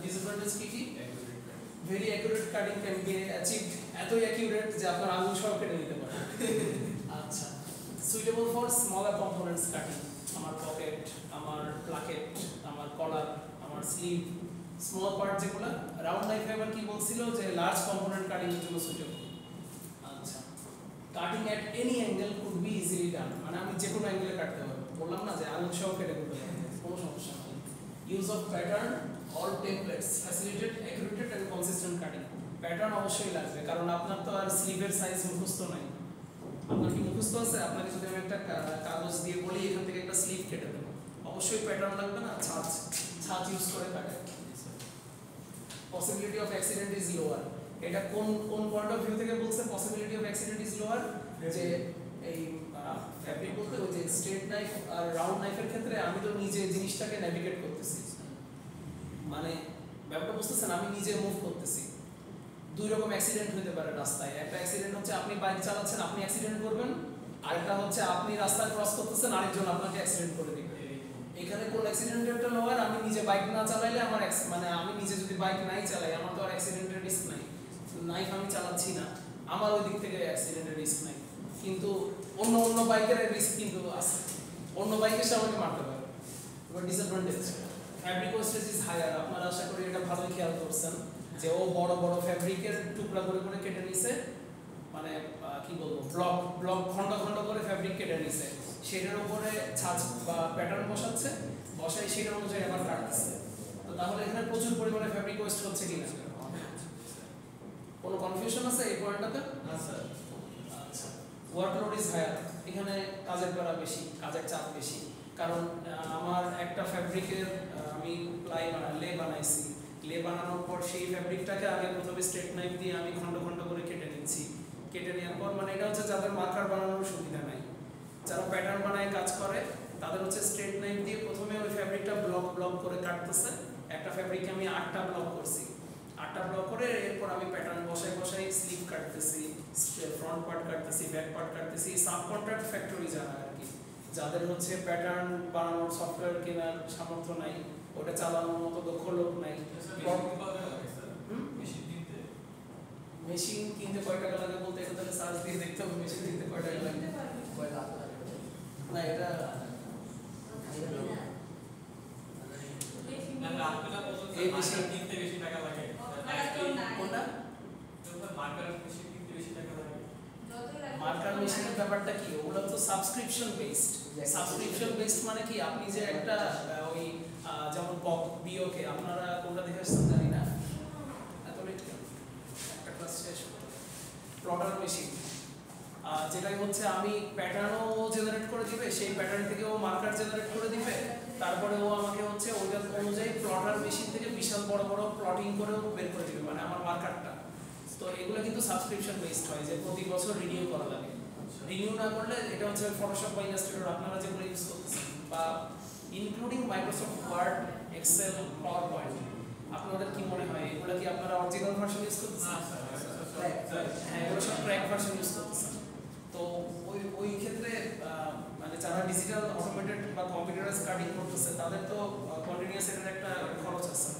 ডিসঅ্যাডভান্টেজ কি কি? Very accurate cutting can be achieved, এতই অ্যাকুরেট যে আপনার আঙুল সহ কেটে নিতে পারেন। আচ্ছা, suitable for smaller components cutting, আমার পকেট, আমার প্লাকেট, আমার কলার, আমার স্লিভ, স্মল পার্ট যেগুলো। রাউন্ড নাইফ এবার কি বলছিল যে লার্জ কম্পোনেন্ট কাটিং এর জন্য সুইটেবল। আচ্ছা, cutting at any angle could be easily done, মানে আমি যে কোনো অ্যাঙ্গেলে কাটতে পারবো, বললাম না যে আঙুল সহ কেটে দিতে পারবো, কোনো সমস্যা নেই। Use of pattern or templates facilitate accurate and consistent cutting, pattern অবশ্যই লাগবে, কারণ আপনার তো আর স্লিভের সাইজ মুখস্থ নাই। আপনার কি মুখস্থ আছে? আপনাকে যদি আমি একটা কাগজ দিয়ে বলি এখান থেকে একটা স্লিভ কেটে দেবো, অবশ্যই প্যাটার্ন লাগবে না? ছাঁচ ইউজ করে কাটে। Possibility of accident is lower, এটা কোন পয়েন্ট অফ ভিউ থেকে বলছে possibility of accident is lower? যে এই ফ্যাব্রিক বলতে ওই যে স্ট্রেট নাইফ আর রাউন্ড নাইফের ক্ষেত্রে আমি তো নিজে জিনিসটাকে নেভিগেট করতেছি, মানে ব্যাপারটা বুঝতেছেন, আমি নিজে মুভ করতেছি। দুই রকম অ্যাক্সিডেন্ট হতে পারে রাস্তায়। একটা অ্যাক্সিডেন্ট হচ্ছে আপনি বাইক চালাচ্ছেন, আপনি অ্যাক্সিডেন্ট করবেন, আরেকটা হচ্ছে আপনি রাস্তা ক্রস করতেছেন, আরেকজন আপনাকে অ্যাক্সিডেন্ট করে দিবে। এখানে কোন অ্যাক্সিডেন্টের লোয়ার? আমি নিজে বাইক না চালাইলে আমার মানে আমি নিজে যদি বাইক নাই চালাই আমার তো আর অ্যাক্সিডেন্টের রিস্ক নাই, নাইফ আমি চালাচ্ছি না, আমার ওই দিক থেকে অ্যাক্সিডেন্টের রিস্ক নাই। কিন্তু অন্য বাইকের রিস্ক কিন্তু আছে, অন্য বাইক এসে আমাকে মারতে পারে। এবার disadvantage fabric wastage is higher. আপনারা আশা করি এটা ভালোই খেয়াল করছেন যে ও বড় বড় ফ্যাব্রিকের টুকরা করে করে কেটে নিছে, মানে কি বলবো ব্লক খন্ড খন্ড করে ফ্যাব্রিক কেটে নিছে, সেটার উপরে ছাঁচ বা প্যাটার্ন বসাচ্ছে, বসাই সেটা অনুযায়ী আবার কাটতেছে। তো তাহলে এখানে প্রচুর পরিমাণে ফ্যাব্রিক ওয়েস্ট হচ্ছে কিনা? কোনো কনফিউশন আছে এই পয়েন্টটাতে? না স্যার। আচ্ছা, ওয়ার্কলোড ইজ হায়ার, এখানে কাজের প্যারা বেশি, কাজের চাপ বেশি। কারণ আমার একটা ফ্যাব্রিকের আমি লে বানাইছি, লে বানানোর পর সেই ফ্যাব্রিকটাকে আগে প্রথমে স্ট্রেট নাইফ দিয়ে আমি খন্ড খন্ড করে কেটে নিচ্ছি। কেটে নেওয়ার পর মানে এটা হচ্ছে যাদের মার্কার বানানোর সুবিধা নাই, যারা প্যাটার্ন বানায় কাজ করে তাদের হচ্ছে স্ট্রেট নাইফ দিয়ে প্রথমে ওই ফ্যাব্রিকটা ব্লক করে কাটতেছে। একটা ফ্যাব্রিকে আমি 8টা ব্লক করছি, 8টা ব্লক করে এরপর আমি প্যাটার্ন বসাই স্লিভ কাটতেছি, ফ্রন্ট পার্ট কাটতেছি, ব্যাক পার্ট কাটতেছি। সাব কন্ট্রাক্ট ফ্যাক্টরি যারা আর কি, যাদের হচ্ছে প্যাটার্ন বানানোর সফটওয়্যার কেনার সামর্থ্য নাই, ওটা চালানোর মতো দক্ষ লোক নাই। মেশিন কিনতে কয় টাকা লাগে বলতে এটা তাহলে সার্চ দিয়ে দেখতে হবে মেশিন কিনতে কয় টাকা লাগে। না এটা এই মেশিন কিনতে বেশি টাকা লাগে, কোনটা? মার্কার মেশিনের ব্যাপারটা কি? ওগুলো তো সাবস্ক্রিপশন বেসড। সাবস্ক্রিপশন বেসড মানে কি, আপনি যে একটা ওই যেমন বিওকে আপনারা কোনটা দেখে আসছেন জানি না, এত লেট কেন, একটা ক্লাস শেষ প্লটার মেশিন, যেটাই হচ্ছে আমি প্যাটার্নও জেনারেট করে দিবে, সেই প্যাটার্ন থেকে ও মার্কার জেনারেট করে দিবে, তারপরে ও আমাকে হচ্ছে ওইটা অনুযায়ী প্লটার মেশিন থেকে বিশাল বড় বড় প্লটিং করেও বের করে দিবে, মানে আমার মার্কারটা। তো এগুলো কিন্তু সাবস্ক্রিপশন বেসড হয়, যে প্রতি বছর রিনিউ করা লাগে। রিনিউ না করলে এটা হচ্ছে ফটোশপ বা ইলাস্ট্রেটর আপনারা যেগুলো ইউজ করতেছেন, বা including Microsoft Word, Excel, PowerPoint, আপনাদের কি মনে হয় এগুলো কি আপনারা অরিজিনাল ভার্সন ইউজ করতেছেন? হ্যাঁ, এগুলো সব ক্র্যাক ভার্সন ইউজ করতেছেন। তো ওই ক্ষেত্রে মানে যারা ডিজিটাল অটোমেটেড বা কম্পিউটারাইজ কাটিং করতেছে তাদের তো কন্টিনিউয়াস এর একটা খরচ আছে।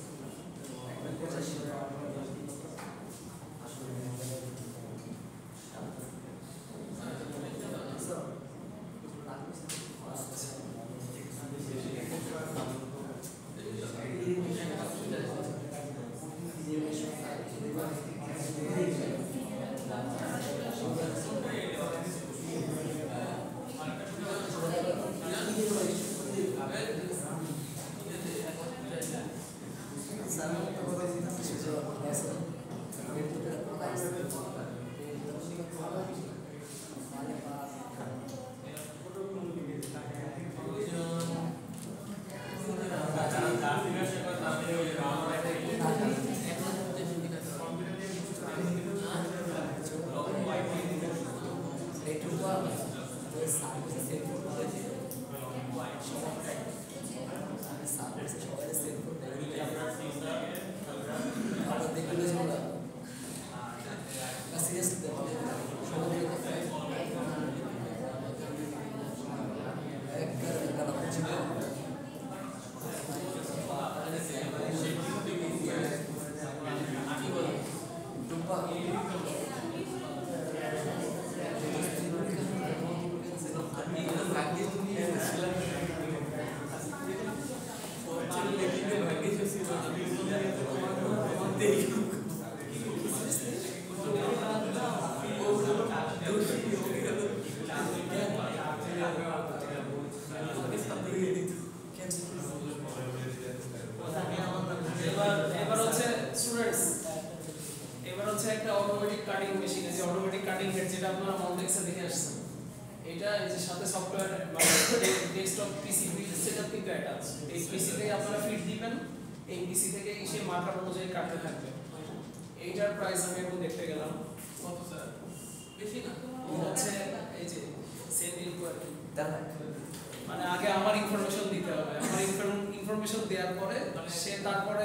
কাটিং মেশিন যে অটোমেটিক কাটিং হেড যেটা আপনারা মন্টেক্সে দেখে আসছেন এটা এই যে সাথে সফটওয়্যার মানে ডেস্কটপ পিসি সেটআপ কিন্তু অ্যাটাচ এই পিসি থেকে আপনারা ফিট দিবেন এই পিসি থেকে এসে মার্কার অনুযায়ী কাটতে থাকবে এইটার প্রাইস আমি একটু দেখতে গেলাম কত স্যার বেশি না এটা হচ্ছে এই যে সেম ইনকোয়ারি মানে আগে আমার ইনফরমেশন দিতে হবে আমার ইনফরমেশন দেওয়ার পরে সে তারপরে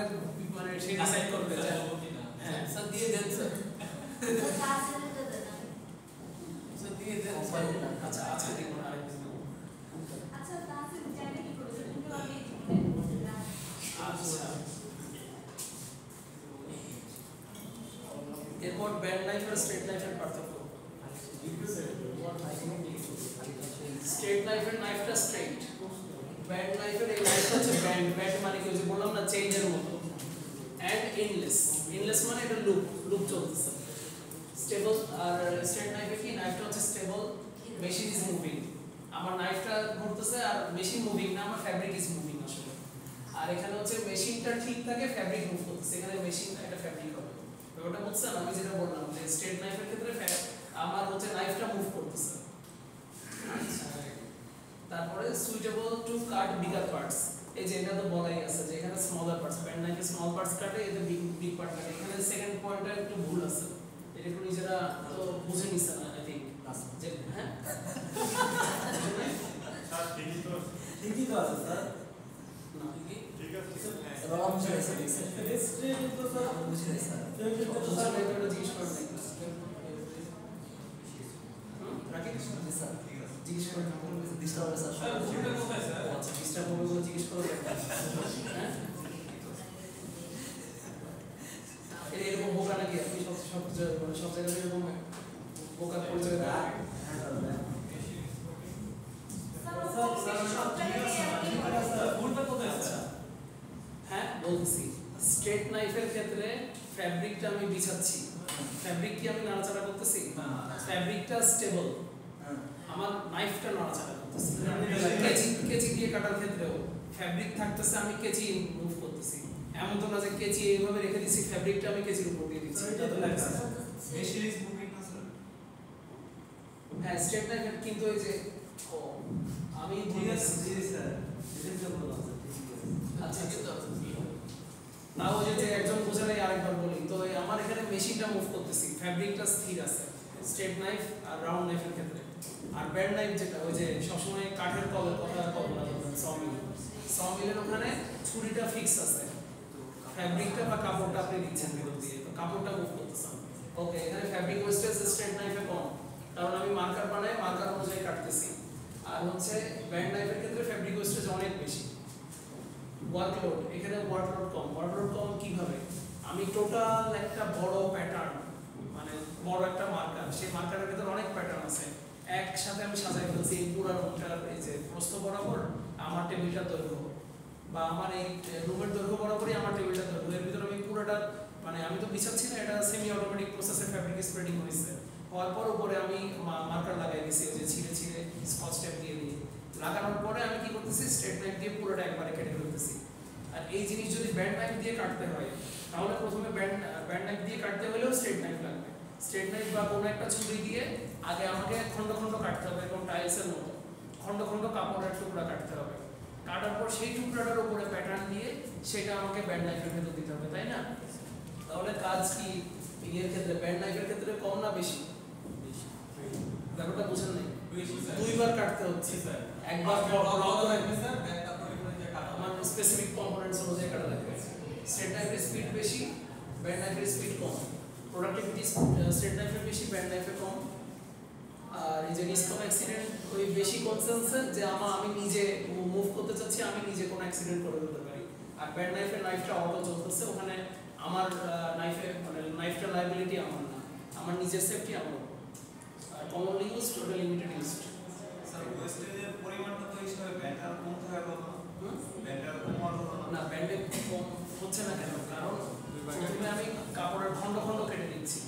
মানে সে ডিসাইড করবে যে হ্যাঁ স্যার দিয়ে দেন স্যার তাহসিলটা দেন স্যার দিয়ে দেন আচ্ছা আচ্ছা দেখুন আরেকদিন দেবো। আচ্ছা তাহসিল জানে কি করেছে কিন্তু আমি আচ্ছা এরপর ব্যান্ড নাইফ আর স্ট্রেট নাইফের পার্থক্য স্ট্রেট নাইফের নাইফটা স্ট্রেট ব্যান্ড নাইফের এই নাইফটা হচ্ছে ব্যান্ড মানে কি যে বললাম না চেইনের মতো এন্ড ইনলেস মানে এটা লুপ চলতেছে স্টেবল আর স্ট্রেট নাইফে কি নাইফটা হচ্ছে স্টেবল মেশিন ইজ মুভিং আমার নাইফটা ঘুরতেছে আর মেশিন মুভিং না আমার ফ্যাব্রিক ইজ মুভিং আসলে আর এখানে হচ্ছে মেশিনটা ঠিক থাকে ফ্যাব্রিক মুভ করতেছে এখানে মেশিন এটা ফ্যাব্রিক হবে ওটা বুঝছেন আমি যেটা বললাম যে স্ট্রেট নাইফের ক্ষেত্রে আমার হচ্ছে নাইফটা মুভ করতেছে তারপরে suitable to cut bigger parts এই যে এটা তো বলাই আছে যে এখানে স্মলার পার্টস ব্যান্ড নাইফে স্মল পার্টস কাটে এতে বিগ পার্ট কাটে এখানে সেকেন্ড পয়েন্টটা একটু ভুল আছে এটা একটু নিজেরা তো বুঝে নিছেন আই থিংক যে হ্যাঁ স্যার ঠিকই তো ঠিকই তো আছে স্যার না ঠিক আছে এবার আমি বুঝে গেছি রেস্ট্রিক্ট তো স্যার আমি বুঝে গেছি স্যার ফেভারিট তো স্যার বুঝে এটা জিজ্ঞেস করেন নাকি রাখি জি স্যার জিজ্ঞেস করেন ডিস্টার্ব হবে স্যার স্যার ভুলটা কোথায় স্যার আচ্ছা ডিস্টার্ব হবে বলে জিজ্ঞেস করবেন হ্যাঁ এরকম বোকা নাকি আপনি সব জায়গায় এরকম বোকা পরিচয় দেন ভুলটা কোথায় স্যার হ্যাঁ বলছি স্ট্রেট নাইফের ক্ষেত্রে ফ্যাব্রিকটা আমি বিছাচ্ছি ফ্যাব্রিক কি আমি নাড়াচাড়া করতেছি ফ্যাব্রিকটা স্টেবল আমার নাইফটা নাড়াচাড়া করতেছি কেচি দিয়ে কাটার ক্ষেত্রেও ফ্যাব্রিক থাকতেছে আমি কেচি মুভ করতেছি এমন তো না যে কেচি এইভাবে রেখে দিচ্ছি ফ্যাব্রিকটা আমি কেচির উপর দিয়ে দিচ্ছি এটা তো লাগছে মেশিন ইজ মুভিং না স্যার হ্যাঁ স্ট্রেট নাইফের কিন্তু ওই যে ও আমি ঠিক আছে জি স্যার এটা তো বললাম স্যার ঠিক আছে আচ্ছা কিন্তু তাও যে একজন বোঝালেই আরেকবার বলি তো আমার এখানে মেশিনটা মুভ করতেছি ফ্যাব্রিকটা স্থির আছে স্ট্রেট নাইফ আর রাউন্ড নাইফের ক্ষেত্রে আর ব্যান্ড নাইফ যেটা ওই যে সবসময় কাঠের কলের কথা বলা সমিলের ওখানে ছুরিটা ফিক্স আছে ফ্যাব্রিকটা বা কাপড়টা আপনি দিচ্ছেন ভিতর দিয়ে তো কাপড়টা মুভ করতেছেন ওকে এখানে ফ্যাব্রিক ওয়েস্টেজ স্ট্রেট নাইফে কম কারণ আমি মার্কার বানাই মার্কার অনুযায়ী কাটতেছি আর হচ্ছে ব্যান্ড নাইফের ক্ষেত্রে ফ্যাব্রিক ওয়েস্টেজ অনেক বেশি ওয়ার্কলোড এখানে ওয়ার্কলোড কম কিভাবে আমি টোটাল একটা বড় প্যাটার্ন মানে বড় একটা মার্কার সেই মার্কারের ভিতরে অনেক প্যাটার্ন আছে একসাথে আমি সাজাই ফেলছি এই পুরো রুমটার এই যে প্রস্থ বরাবর আমার টেবিলটার দৈর্ঘ্য বা আমার এই রুমের দৈর্ঘ্য বরাবরই আমার টেবিলটার দৈর্ঘ্য এর ভিতরে আমি পুরোটা মানে আমি তো বিছাচ্ছি না এটা সেমি অটোমেটিক প্রসেসে ফ্যাব্রিক স্প্রেডিং হয়েছে হওয়ার পর উপরে আমি মার্কার লাগাই দিয়েছি যে ছিঁড়ে স্কচ টেপ দিয়ে লাগানোর পরে আমি কি করতেছি স্ট্রেট নাইফ দিয়ে পুরোটা একবারে কেটে ফেলতেছি আর এই জিনিস যদি ব্যান্ড নাইফ দিয়ে কাটতে হয় তাহলে প্রথমে ব্যান্ড নাইফ দিয়ে কাটতে হলেও স্ট্রেট নাইফ লাগবে স্ট্রেট নাইফ বা কোনো একটা ছুরি দিয়ে আগে আমাকে খন্ড খন্ড কাটতে হবে এবং টাইলসের মতো খন্ড খন্ড কাপড়ের টুকরা কাটতে হবে কাটার পর সেই টুকরাটার উপরে প্যাটার্ন দিয়ে সেটা আমাকে ব্যান্ড নাইফের ভেতর দিতে হবে তাই না তাহলে কাজ কি এর ক্ষেত্রে ব্যান্ড নাইফের ক্ষেত্রে কম না বেশি ব্যাপারটা বুঝেন নাই দুইবার কাটতে হচ্ছে স্যার একবার স্যার ব্যাকআপ করে যে কাটা আমার স্পেসিফিক কম্পোনেন্টস অনুযায়ী কাটা লাগবে স্ট্রেট নাইফের স্পিড বেশি ব্যান্ড নাইফের স্পিড কম প্রোডাক্টিভিটি স্ট্রেট নাইফের বেশি ব্যান্ড নাইফের কম আর এই যে রিস্ক অফ অ্যাক্সিডেন্ট ওই বেশি কনসার্নসে যে আমি নিজে মুভ করতে চাচ্ছি আমি নিজে কোনো অ্যাক্সিডেন্ট করে দিতে পারি আর ব্যান্ড নাইফের নাইফটা অটো চলতেছে ওখানে আমার মানে নাইফটা লাইবিলিটি আমার না আমার নিজের সেফটি আমার আর commonly use total limited use sir ওয়েস্টেজের পরিমাণটা তো হিসাবে ব্যান্ডার কমতে হবে না ব্যান্ডার কমানো হবে না ব্যান্ডে কম হচ্ছে না কেন কারণ প্রথমে আমি কাপড়ের খন্ড খন্ড কেটে নিচ্ছি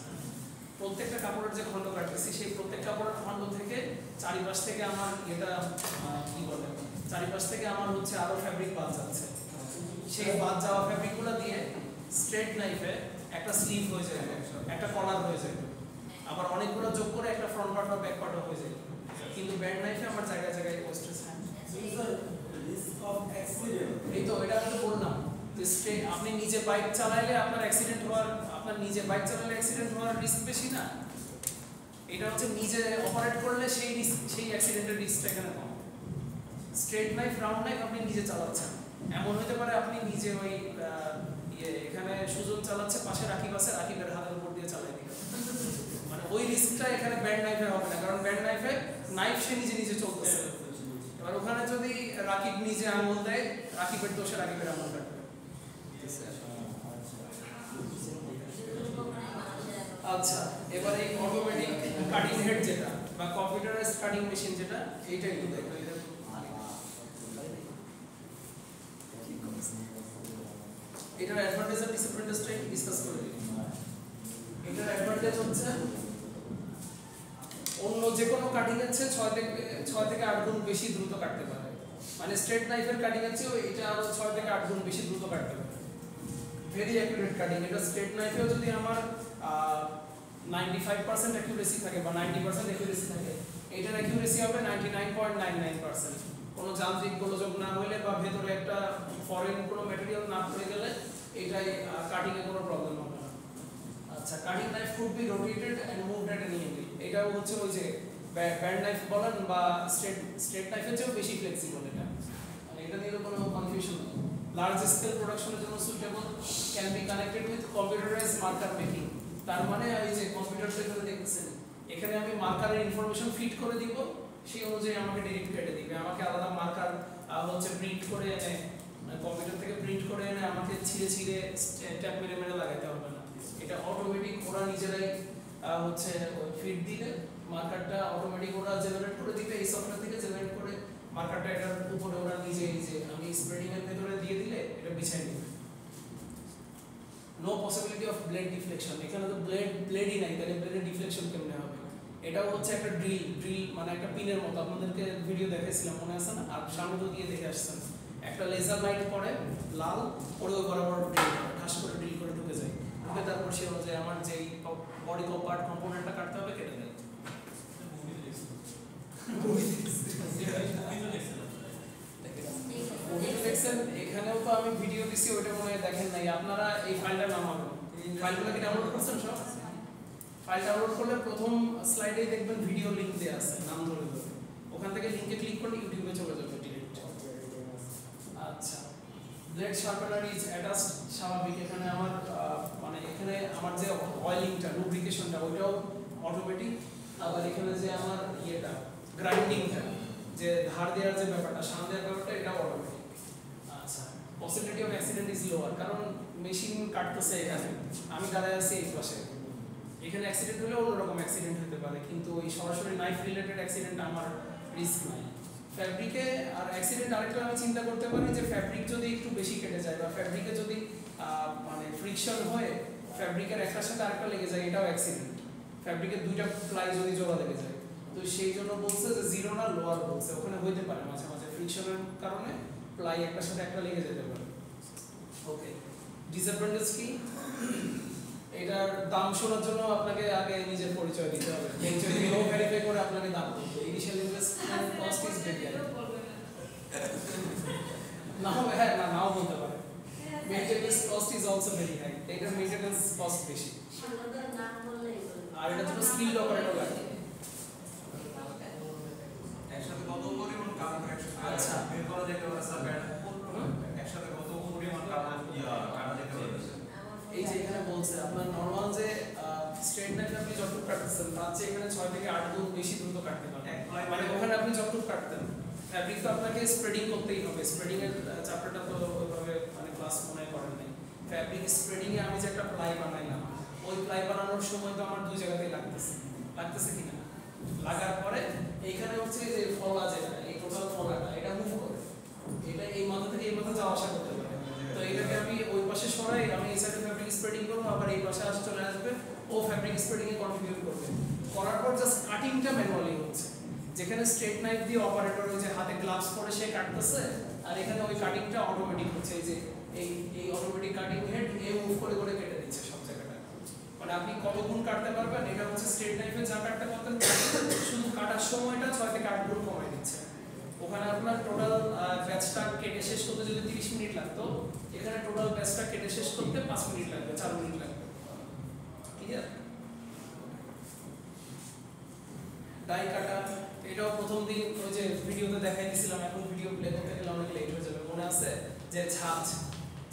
প্রত্যেকটা কাপড়ের যে খন্ড কাটতেছি সেই প্রত্যেক কাপড়ের খন্ড থেকে চারিপাশ থেকে আমার এটা কি বলে চারিপাশ থেকে আমার হচ্ছে আরো ফ্যাব্রিক বাদ যাচ্ছে সেই বাদ যাওয়া ফ্যাব্রিকগুলো দিয়ে স্ট্রেট নাইফে একটা স্লিভ হয়ে যাবে একটা কলার হয়ে যাবে আবার অনেকগুলো যোগ করে একটা ফ্রন্ট পার্ট বা ব্যাক পার্টও হয়ে যায়, কিন্তু ব্যান্ড নাইফে আমার জায়গায় জায়গায় স্ট্রেস। হ্যাঁ risk of accident. এই তো এটা আমি তো বললাম যে আপনি নিজে বাইক চালাইলে আপনার অ্যাক্সিডেন্ট হওয়ার, আপনার নিজে বাইক চালালে অ্যাক্সিডেন্ট হওয়ার রিস্ক বেশি না, এটা হচ্ছে নিজে অপারেট করলে সেই রিস্ক, সেই অ্যাক্সিডেন্টের রিস্কটা এখানে কম। স্ট্রেট নাইফ রাউন্ড নাইফ আপনি নিজে চালাচ্ছেন, এমন হতে পারে আপনি নিজে ওই এখানে সুজন চালাচ্ছে, পাশে রাকিব আছে, রাকিবের হাতের উপর দিয়ে চালাই দিলেন, মানে ওই রিস্কটা এখানে ব্যান্ড নাইফে হবে না, কারণ ব্যান্ড নাইফে নাইফ সে নিজে নিজে চলতেছে। এবার ওখানে যদি রাকিব নিজে আঙুল দেয়, রাকিবের দোষে রাকিবের আঙুল কাটবে। আচ্ছা, এবার এই অটোমেটিক কাটিং হেড যেটা বা কম্পিউটারাইজড কাটিং মেশিন যেটা, এইটা একটু দেখো। এটার অ্যাডভান্টেজ আর ডিসঅ্যাডভান্টেজটা ডিসকাস করে দিই। এটার অ্যাডভান্টেজ হচ্ছে অন্য যে কোনো কাটিং এর চেয়ে 6 থেকে 8 গুণ বেশি দ্রুত কাটতে পারে, মানে স্ট্রেট নাইফের কাটিং এর চেয়ে এটা আরো 6 থেকে 8 গুণ বেশি দ্রুত কাটতে পারে। Very accurate cutting. এটা স্ট্রেট নাইফেও যদি আমার 95% অ্যাকুরেসি থাকে বা 90% অ্যাকুরেসি থাকে, এটার অ্যাকুরেসি হবে 99.99%। কোনো যান্ত্রিক গোলযোগ না হলে বা ভেতরে একটা ফরেন কোনো ম্যাটেরিয়াল না পড়ে গেলে এটাই কাটিং এ কোনো প্রবলেম হবে না। আচ্ছা, cutting knife could be rotated and moved at any angle. এটাও হচ্ছে ওই যে ব্যান্ড নাইফ বলেন বা স্ট্রেট নাইফের চেয়েও বেশি ফ্লেক্সিবল এটা, মানে এটা নিয়ে কোনো কনফিউশন নেই। লার্জ স্কেল প্রোডাকশনের জন্য suitable, can be connected with computerised marker making. তার মানে এই যে কম্পিউটার থেকে দেখতেছেন, এখানে আমি মার্কারের ইনফরমেশন ফিড করে দিব, সেই অনুযায়ী আমাকে ডিরেক্ট কেটে দিবে। আমাকে আলাদা মার্কার হচ্ছে প্রিন্ট করে এনে, কম্পিউটার থেকে প্রিন্ট করে এনে আমাকে ছিঁড়ে ছিঁড়ে ট্যাপ মেরে মেরে লাগাইতে হবে না। এটা অটোমেটিক ওরা নিজেরাই হচ্ছে ফিড দিলে মার্কারটা অটোমেটিক ওরা জেনারেট করে দিবে, এই সফটওয়্যার থেকে জেনারেট করে মার্কারটা এটার উপরে ওরা নিজেই যে আমি স্প্রেডিং এর ভেতরে দিয়ে দিলে এটা বিছাই দিবে। No possibility of blade deflection. এখানে তো ব্লেডই নাই, তাহলে ব্লেডের ডিফ্লেকশন কেমনে হবে? এটাও হচ্ছে একটা ড্রিল মানে একটা পিনের মতো, আপনাদেরকে ভিডিও দেখাইছিলাম মনে আছে না? আর সামনে তো দিয়ে দেখে আসছেন, একটা লেজার লাইট পড়ে লাল, পরে ওই বরাবর ড্রিল করে ঠাস করে ড্রিল করে ঢুকে যায়, ঢুকে তারপর সে অনুযায়ী আমার যেই বডি পার্ট কম্পোনেন্টটা কাটতে হবে কেটে দেয়। এখানেও তো আমি ভিডিও দিছি, ওইটা মনে হয় দেখেন নাই আপনারা। এই ফাইলটা নামাবো, ফাইলগুলো কি ডাউনলোড করছেন সব? ফাইল ডাউনলোড করলে প্রথম স্লাইডেই দেখবেন ভিডিও লিংক দেওয়া আছে, নাম ধরে ধরে, ওখান থেকে লিংকে ক্লিক করলে ইউটিউবে চলে যাবে ডিরেক্ট। আচ্ছা, ব্লেড শার্পেনার ইজ অ্যাটাচড, স্বাভাবিক। এখানে আমার মানে এখানে আমার যে অয়েলিংটা লুব্রিকেশনটা ওইটাও অটোমেটিক। আবার এখানে যে আমার ইয়েটা গ্রাইন্ডিংটা, যে ধার দেওয়ার যে ব্যাপারটা, শান দেওয়ার ব্যাপারটা, এটাও অটোমেটিক। আচ্ছা, possibility of accident is lower, কারণ মেশিন কাটতেছে এখানে, আমি দাঁড়ায় আছি এই পাশে। এখানে অ্যাক্সিডেন্ট হলে অন্যরকম অ্যাক্সিডেন্ট হতে পারে, কিন্তু ওই সরাসরি নাইফ রিলেটেড অ্যাক্সিডেন্ট আমার রিস্ক নাই। ফ্যাব্রিকে আর অ্যাক্সিডেন্ট আরেকটা আমি চিন্তা করতে পারি যে ফ্যাব্রিক যদি একটু বেশি কেটে যায় বা ফ্যাব্রিকে যদি মানে ফ্রিকশন হয়ে ফ্যাব্রিকের একটার সাথে আরেকটা লেগে যায়, এটাও অ্যাক্সিডেন্ট। ফ্যাব্রিকের দুইটা প্লাই যদি জোড়া লেগে যায়, তো সেই জন্য বলছে যে জিরো না লোয়ার বলছে, ওখানে হইতে পারে মাঝে মাঝে ফ্রিকশনের কারণে প্লাই একটার সাথে একটা লেগে যেতে পারে। ওকে, ডিসঅ্যাডভান্টেজ কি? এটার দাম শোনার জন্য আপনাকে আগে নিজের পরিচয় দিতে হবে, যদি লো ভেরিফাই করে আপনাকে দাম দিতে হবে। Initial investment cost is very high. নাও হ্যাঁ, নাও বলতে পারে। Maintenance cost is also very high. এটার মেইনটেনেন্স কস্ট বেশি, আর এটা জন্য স্কিল অপারেটর লাগে। একসাথে কত পরিমাণ কাজ আচ্ছা, বের করা যেতে পারে স্যার? একসাথে কত পরিমাণ কাজ কাটা যেতে পারে? এই যে এখানে বলছে আপনার নরমাল যে স্ট্রেট নাইফে আপনি যতটুকু কাটতেছেন তার চেয়ে এখানে 6 থেকে 8 গুণ বেশি দ্রুত কাটতে পারবেন। মানে ওখানে আপনি যতটুকু কাটতেন, ফ্যাব্রিক তো আপনাকে স্প্রেডিং করতেই হবে। স্প্রেডিং এর চ্যাপ্টারটা তো ওইভাবে মানে ক্লাস মনে করেন নাই। ফ্যাব্রিক স্প্রেডিং এ আমি যে একটা প্লাই বানাইলাম, ওই প্লাই বানানোর সময় তো আমার দুই জায়গাতেই লাগতেছে কিনা, লাগার পরে এইখানে হচ্ছে যে ফলা যেটা, এই টোটাল ফলাটা এটা মুভ করে, এটা এই মাথা থেকে এই মাথা যাওয়া আসা করতে পারে। তো এটাকে আমি ওই পাশে সরাই, আমি এই সাইডে ফ্যাব্রিক স্প্রেডিং করবো, আবার এই পাশে আসে চলে আসবে, ও ফ্যাব্রিক স্প্রেডিং এ কন্ট্রিবিউট করবে। করার পর জাস্ট কাটিংটা ম্যানুয়ালি হচ্ছে, যেখানে স্ট্রেট নাইফ দিয়ে অপারেটর ওই যে হাতে গ্লাভস পরে সে কাটতেছে, আর এখানে ওই কাটিংটা অটোমেটিক হচ্ছে। এই যে এই অটোমেটিক কাটিং হেড এ মুভ করে করে কেটে দিচ্ছে সব জায়গাটা। মানে মানে আপনি কত গুণ কাটতে পারবেন, এটা হচ্ছে স্ট্রেট নাইফে যা কাটতে পারতেন শুধু কাটার সময়টা 6 থেকে 8 গুণ কমায় দিচ্ছে। ওখানে আপনার টোটাল ব্যাচটা কেটে শেষ করতে যদি 30 মিনিট লাগতো, এখানে টোটাল ব্যাচটা কেটে শেষ করতে 5 মিনিট লাগবে, 4 মিনিট লাগবে। ঠিক আছে? ডাই কাটা এটাও প্রথম দিন ওই যে ভিডিওতে দেখাই দিয়েছিলাম, এখন ভিডিও প্লে করতে গেলে অনেক লেট হয়ে যাবে। মনে আছে যে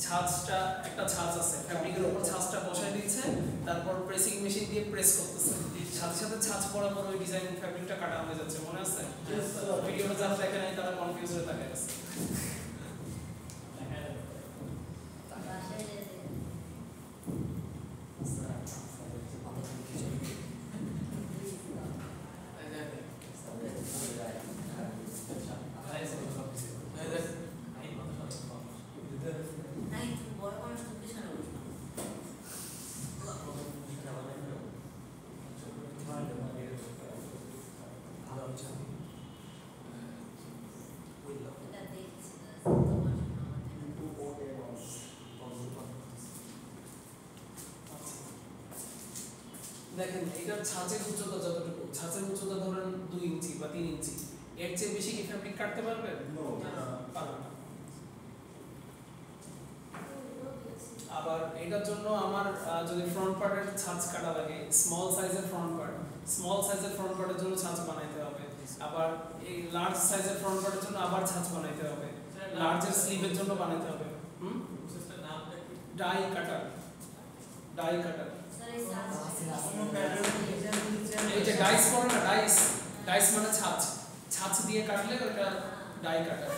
ছাঁচটা একটা ছাঁচ আছে, ফ্যাব্রিকের উপর ছাঁচটা বসায় দিচ্ছে, তারপর প্রেসিং মেশিন দিয়ে প্রেস করতেছে, সাথে সাথে ছাঁচ পড়ার পর ওই ডিজাইন ফ্যাব্রিকটা কাটা হয়ে যাচ্ছে। মনে আছে? ভিডিওটা যারা দেখে নাই তারা কনফিউজ হয়ে থাকে। দেখেন এটার ছাঁচের উচ্চতা যতটুকু, ছাঁচের উচ্চতা ধরেন 2 ইঞ্চি বা 3 ইঞ্চি, এর চেয়ে বেশি কি ফ্যাব্রিক কাটতে পারবেন? পারবেন না। আবার এটার জন্য আমার যদি ফ্রন্ট পার্টের ছাঁচ কাটা লাগে, স্মল সাইজের ফ্রন্ট পার্টের জন্য ছাঁচ বানাইতে হবে। আবার এই লার্জ সাইজের ফ্রন্ট পার্টের জন্য আবার ছাঁচ বানাইতে হবে, লার্জের স্লিভের জন্য বানাইতে হবে। প্রসেসটার নামটা কি? ডাই কাটার। এই যে ডাইস করে না, ডাইস মানে ছাঁচ দিয়ে কাটলে ওটা ডাই কাটার।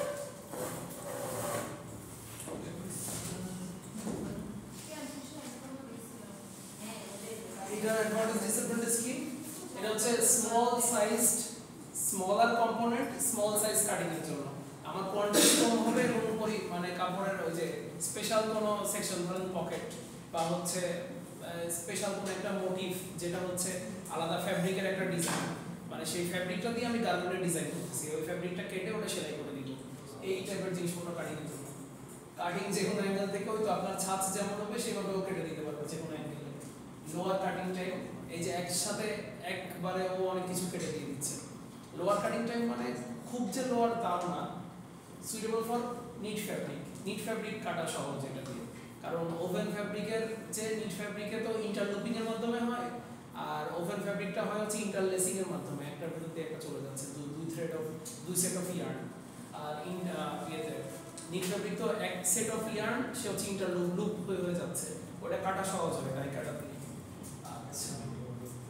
এটার অ্যাডভান্টেজ ডিসঅ্যাডভান্টেজ কি? এটা হচ্ছে smaller component small size cutting এর জন্য আমার কোয়ান্টিটি কম হবে এবং মানে কাপড়ের ওই যে স্পেশাল কোনো সেকশন ধরেন পকেট বা হচ্ছে স্পেশাল কোনো একটা মোটিভ যেটা হচ্ছে আলাদা ফ্যাব্রিকের একটা ডিজাইন, মানে সেই ফ্যাব্রিকটা দিয়ে আমি গার্মেন্টের ডিজাইন করতেছি, ওই ফ্যাব্রিকটা কেটে ওটা সেলাই করে দিব, এই টাইপের জিনিসপত্র কাটিং এর জন্য। কাটিং যে কোনো অ্যাঙ্গেল থেকে হয়তো আপনার ছাঁচ যেমন হবে সেভাবেও কেটে দিতে পারবে যে কোনো অ্যাঙ্গেলে। লোয়ার কাটিং টাইম এই যে একসাথে একবারে ও অনেক কিছু কেটে দিয়ে দিচ্ছে। লোয়ার কাটিং টাইম মানে খুব যে লোয়ার তাও না, সুইটেবল ফর নিট ফ্যাব্রিক কাটা সহজ এটা দিয়ে, কারণ ওভেন ফ্যাব্রিকের যে নিট ফ্যাব্রিকে তো ইন্টারলুপিং এর মাধ্যমে হয়, আর ওভেন ফ্যাব্রিকটা হয় হচ্ছে ইন্টারলেসিং এর মাধ্যমে, একটার ভিতর দিয়ে একটা চলে যাচ্ছে, দুই সেট অফ ইয়ার্ন। আর নিট ফ্যাব্রিক তো এক সেট অফ ইয়ার্ন, সে হচ্ছে ইন্টারলুপ হয়ে যাচ্ছে, ওটা কাটা সহজ হয় ডাই কাটা দিয়ে। আচ্ছা,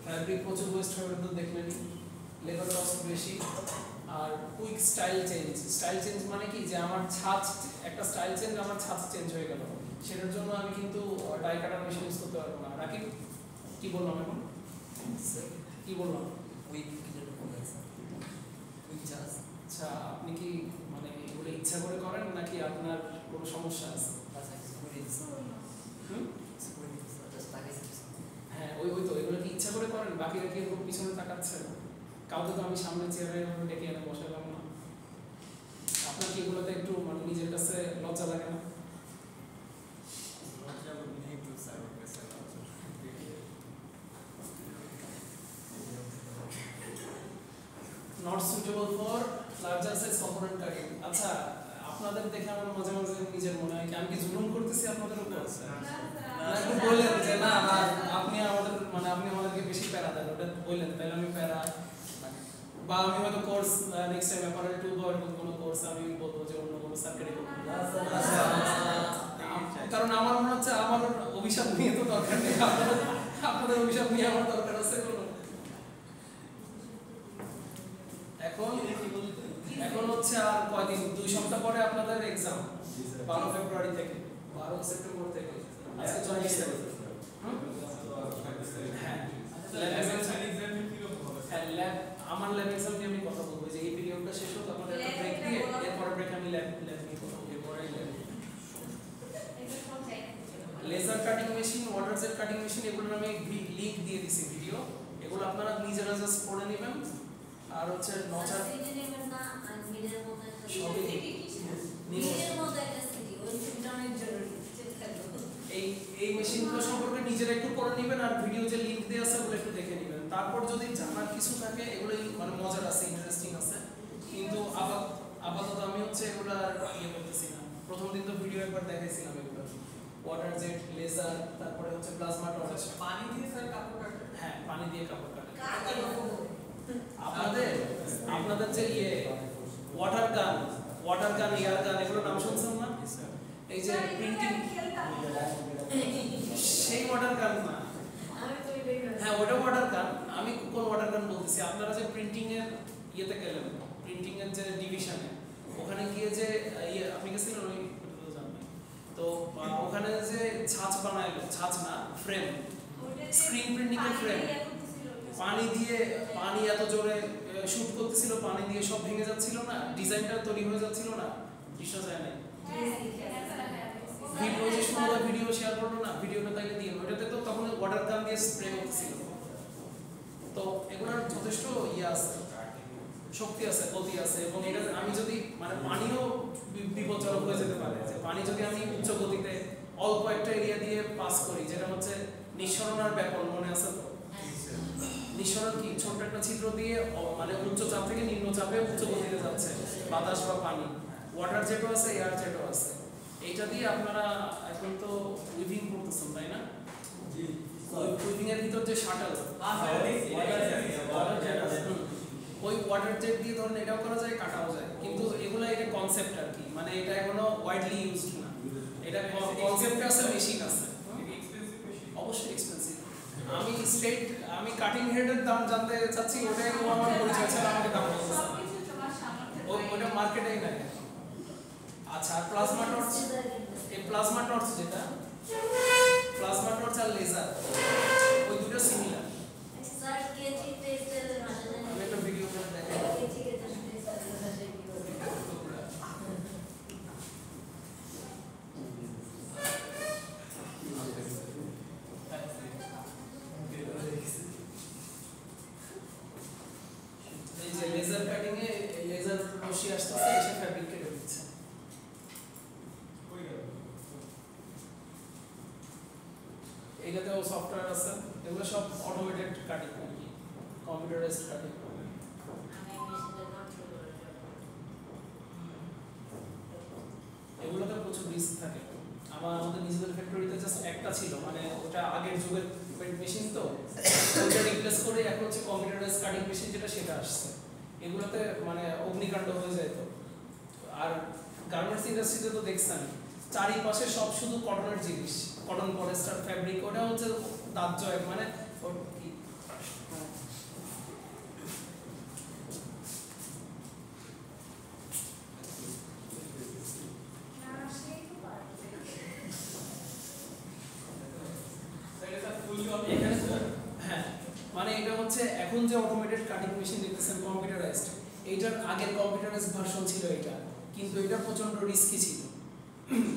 ফ্যাব্রিক প্রচুর ওয়েস্ট হবে তো দেখলেনি, লেবার কস্ট বেশি, আর কুইক স্টাইল চেঞ্জ মানে কি যে আমার ছাঁচ একটা স্টাইল চেঞ্জ, আমার ছাঁচ চেঞ্জ হয়ে গেল, সেটার জন্য আমি কিন্তু ডাই কাটার মেশিন ইউজ করতে পারবো না। রাকিব কি বললাম এখন? কি বললাম? আচ্ছা, আপনি কি মানে এগুলো ইচ্ছা করে করেন নাকি আপনার কোনো সমস্যা আছে? হ্যাঁ, ওই তো এগুলো কি ইচ্ছা করে করেন? বাকিরা কি এরকম পিছনে তাকাচ্ছে? কাউকে তো আমি সামনে চেয়ারে ডেকে এনে বসালাম না। আপনার কি এগুলোতে একটু মানে নিজের কাছে লজ্জা লাগে না? Not suitable for larger size component cutting. আচ্ছা, আপনাদের দেখে আমার মাঝে মাঝে নিজের মনে হয় কি আমি কি জুলুম করতেছি আপনাদের উপর? আপনি বললেন যে না আপনি আমাদেরকে বেশি প্যারা দেন, ওটা বললেন, তাহলে আমি প্যারা বা আমি হয়তো কোর্স নেক্সট টাইম অ্যাপারেল 2 বা এরকম কোনো কোর্স আমি বলবো যে অন্য কোনো সার্কিটে করবো, কারণ আমার মনে হচ্ছে আমার অভিশাপ নিয়ে তো দরকার নেই, আপনাদের অভিশাপ নিয়ে আমার দরকার আছে কোনো। এখন হচ্ছে আর কয়দিন, 2 সপ্তাহ পরে আপনাদের এক্সাম, 12 ফেব্রুয়ারি থেকে 12 সেপ্টেম্বর থেকে, আজকে 24 তারিখ। হ্যাঁ, আমার ল্যাব এক্সাম নিয়ে আমি কথা বলবো, যে এই পিরিয়ডটা শেষ হোক, আপনাদের একটা ব্রেক দিয়ে এরপরে ব্রেক আমি ল্যাব নিয়ে কথা বলবো, এরপরে laser cutting machine, water jet cutting machine, এগুলোর আমি লিংক দিয়ে দিছি ভিডিও, এগুলো আপনারা নিজেরা জাস্ট পড়ে নেবেন। আর হচ্ছে নচার এই মেশিনগুলো সম্পর্কে নিজেরা একটু পড়ে নেবেন আর ভিডিও যে লিংক দেওয়া আছে ওগুলো একটু দেখে নেবেন। তারপর যদি জানার কিছু থাকে এগুলো মানে মজার আছে, ইন্টারেস্টিং আছে, কিন্তু আপাতত আমি হচ্ছে এগুলো আর ইয়ে করতেছি না। প্রথম দিন তো ভিডিও একবার দেখাইছিলাম এগুলো, ওয়াটার জেট, লেজার, তারপরে হচ্ছে প্লাজমা টর্চ। পানি দিয়ে স্যার কাপড় কাটে? হ্যাঁ, পানি দিয়ে কাপড় কাটে। কাকে বলবো? আপনাদের যে ইয়ে ওয়াটার গান, এয়ার গান, এগুলো নাম শুনছেন না? এই যে প্রিন্টিং, সেই ওয়াটার গান না। আমি তো এটাই বলছি। হ্যাঁ, ওটা ওয়াটার গান। আমি কোন ওয়াটার গান বলতেছি, আপনারা যে প্রিন্টিং এর ইয়েতে গেলেন, প্রিন্টিং এর যে ডিভিশনে, ওখানে গিয়ে যে ইয়ে আপনি গেছিলেন ওই জানবেন তো, ওখানে যে ছাঁচ বানাইলো, ছাঁচ না ফ্রেম, স্ক্রিন প্রিন্টিং এর ফ্রেম, পানি এত জোরে শুট করতেছিল, পানি দিয়ে সব ভেঙে যাচ্ছিল না, ডিজাইনটা তৈরি হয়ে যাচ্ছিল না, বিশ্বাস যায় না। ভিডিও যে সুন্দর ভিডিও শেয়ার করলো না, ভিডিওটা তাইলে দিয়ে ওইটাতে তো তখন ওয়াটার গান দিয়ে স্প্রে করতেছিল। তো এগুলোর যথেষ্ট ইয়ে আছে, শক্তি আছে, গতি আছে, এবং এটা আমি যদি মানে পানিও বিপজ্জনক হয়ে যেতে পারে, যে পানি যদি আমি উচ্চ গতিতে অল্প একটা এরিয়া দিয়ে পাস করি, যেটা হচ্ছে নিঃসরণের ব্যাপার, মনে আছে তো? নিঃসরণ কি? ছোট্ট একটা ছিদ্র দিয়ে মানে উচ্চ চাপ থেকে নিম্ন চাপে উচ্চ গতিতে যাচ্ছে বাতাস বা পানি। ওয়াটার জেটও আছে, এয়ার জেটও আছে। এইটা দিয়ে আপনারা এখন তো উইভিং করতেছেন, তাই না? জি উইভিং এর ভিতর যে শাটল, ওই ওয়াটার জেট দিয়ে ধরুন এটাও করা যায়, কাটাও যায়, কিন্তু এগুলো এটা কনসেপ্ট আর কি, মানে এটা এখনো ওয়াইডলি ইউজড না। এটা কনসেপ্ট আছে, মেশিন আছে, অবশ্যই এক্সপেন্সিভ। আমি কাটিং হেডের দাম জানতে চাচ্ছি, ওটাই আমার পরিচয় ছাড়া আমাকে দাম বলতেছে না। ওটা মার্কেটেই নাই। আচ্ছা, প্লাজমা টর্চ, এই প্লাজমা টর্চ যেটা, প্লাজমা টর্চ আর লেজার ওই দুটো সিমিলার। স্যার কেজি টেস্টের ভাষা জানেন? আমি একটা ভিডিও করে দেখাই। কেজি টেস্টের ভাষা কি বলে? এই যে লেজার কাটিং এ লেজার রশি আসতেছে, এসে ফ্যাব্রিক কেটে দিচ্ছে। এটাতেও সফটওয়্যার আছে, এগুলো সব অটোমেটেড কাটিং আর কি, কম্পিউটারাইজড কাটিং। আমি মেশিনটা কন্ট্রোল করে যাব। এগুলোতে প্রচুর রিস্ক থাকে। আমাদের নিজেদের ফ্যাক্টরিতে জাস্ট একটা ছিল, মানে ওটা আগের যুগের মেশিন, তো ওটা রিপ্লেস করে এখন হচ্ছে কম্পিউটারাইজ কাটিং মেশিন যেটা, সেটা আসছে। এগুলোতে মানে অগ্নিকাণ্ড হয়ে যায়। তো আর গার্মেন্টস ইন্ডাস্ট্রিতে তো দেখছেন চারিপাশে সব শুধু কটনের জিনিস, কটন পলিস্টার ফ্যাব্রিক, ওটা হচ্ছে দাহ্য এক মানে কি এখানে তো হ্যাঁ, মানে এটা হচ্ছে এখন যে অটোমেটেড কাটিং মেশিন দেখতেছেন কম্পিউটারাইজড, এইটার আগের কম্পিউটারাইজড ভার্সন ছিল এটা, কিন্তু এটা প্রচন্ড রিস্কি ছিল।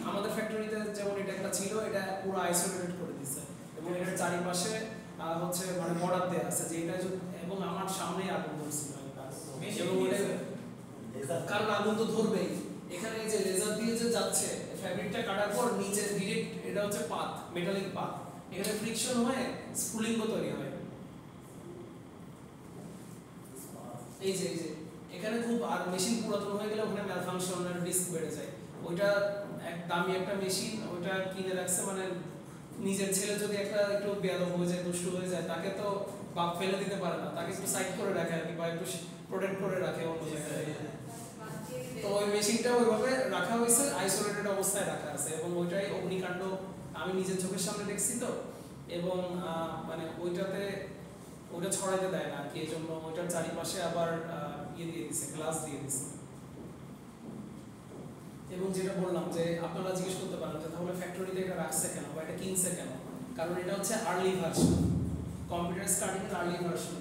আমাদের ফ্যাক্টরিতে যেমন এটা একটা ছিল, এটা পুরো আইসোলেটেড করে দিয়েছে, এবং এটার চারিপাশে হচ্ছে মানে বর্ডার দেওয়া আছে যে এটা, এবং আমার সামনেই আগুন ধরছিল এবং কারণ আগুন তো ধরবেই। এখানে যে লেজার দিয়ে যে যাচ্ছে ফ্যাব্রিকটা কাটার পর নিচে ডিরেক্ট, এটা হচ্ছে পাত, মেটালিক পাত, এখানে ফ্রিকশন হয়ে স্ফুলিঙ্গ তৈরি হয়। এই যে এখানে খুব, আর মেশিন পুরাতন হয়ে গেলে ওখানে ম্যালফাংশনের রিস্ক বেড়ে যায়। ওইটা এক দামি একটা মেশিন, ওইটা কিনে রাখছে, মানে নিজের ছেলে যদি একটা একটু বেয়াদব হয়ে যায়, দুষ্টু হয়ে যায়, তাকে তো বাপ ফেলে দিতে পারে না, তাকে একটু সাইড করে রাখে আর কি, বা একটু প্রোটেক্ট করে রাখে অন্য জায়গায়। তো ওই মেশিনটা ওইভাবে রাখা হয়েছে, আইসোলেটেড অবস্থায় রাখা আছে, এবং ওইটাই অগ্নিকাণ্ড আমি নিজের চোখের সামনে দেখছি। তো এবং মানে ওইটা ছড়াইতে দেয় না আর কি, এই জন্য ওইটার চারিপাশে আবার ইয়ে দিয়ে দিছে, গ্লাস দিয়ে দিছে। এবং যেটা বললাম যে আপনারা জিজ্ঞেস করতে পারেন যে তাহলে ফ্যাক্টরিতে এটা রাখছে কেন বা এটা কিনছে কেন, কারণ এটা হচ্ছে আর্লি ভার্সন, কম্পিউটার কাটিং এর আর্লি ভার্সন।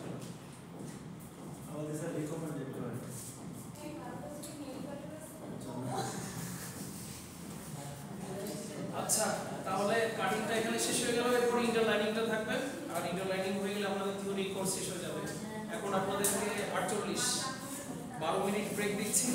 আমাদের স্যার রিকমেন্ডেড করে আচ্ছা, তাহলে কাটিংটা এখানে শেষ হয়ে গেল, এরপর ইন্টারলাইনিংটা থাকবে, আর ইন্টারলাইনিং হয়ে গেলে আপনাদের থিওরি কোর্স শেষ হয়ে যাবে। এখন আপনাদেরকে 48 12 মিনিট ব্রেক দিচ্ছি।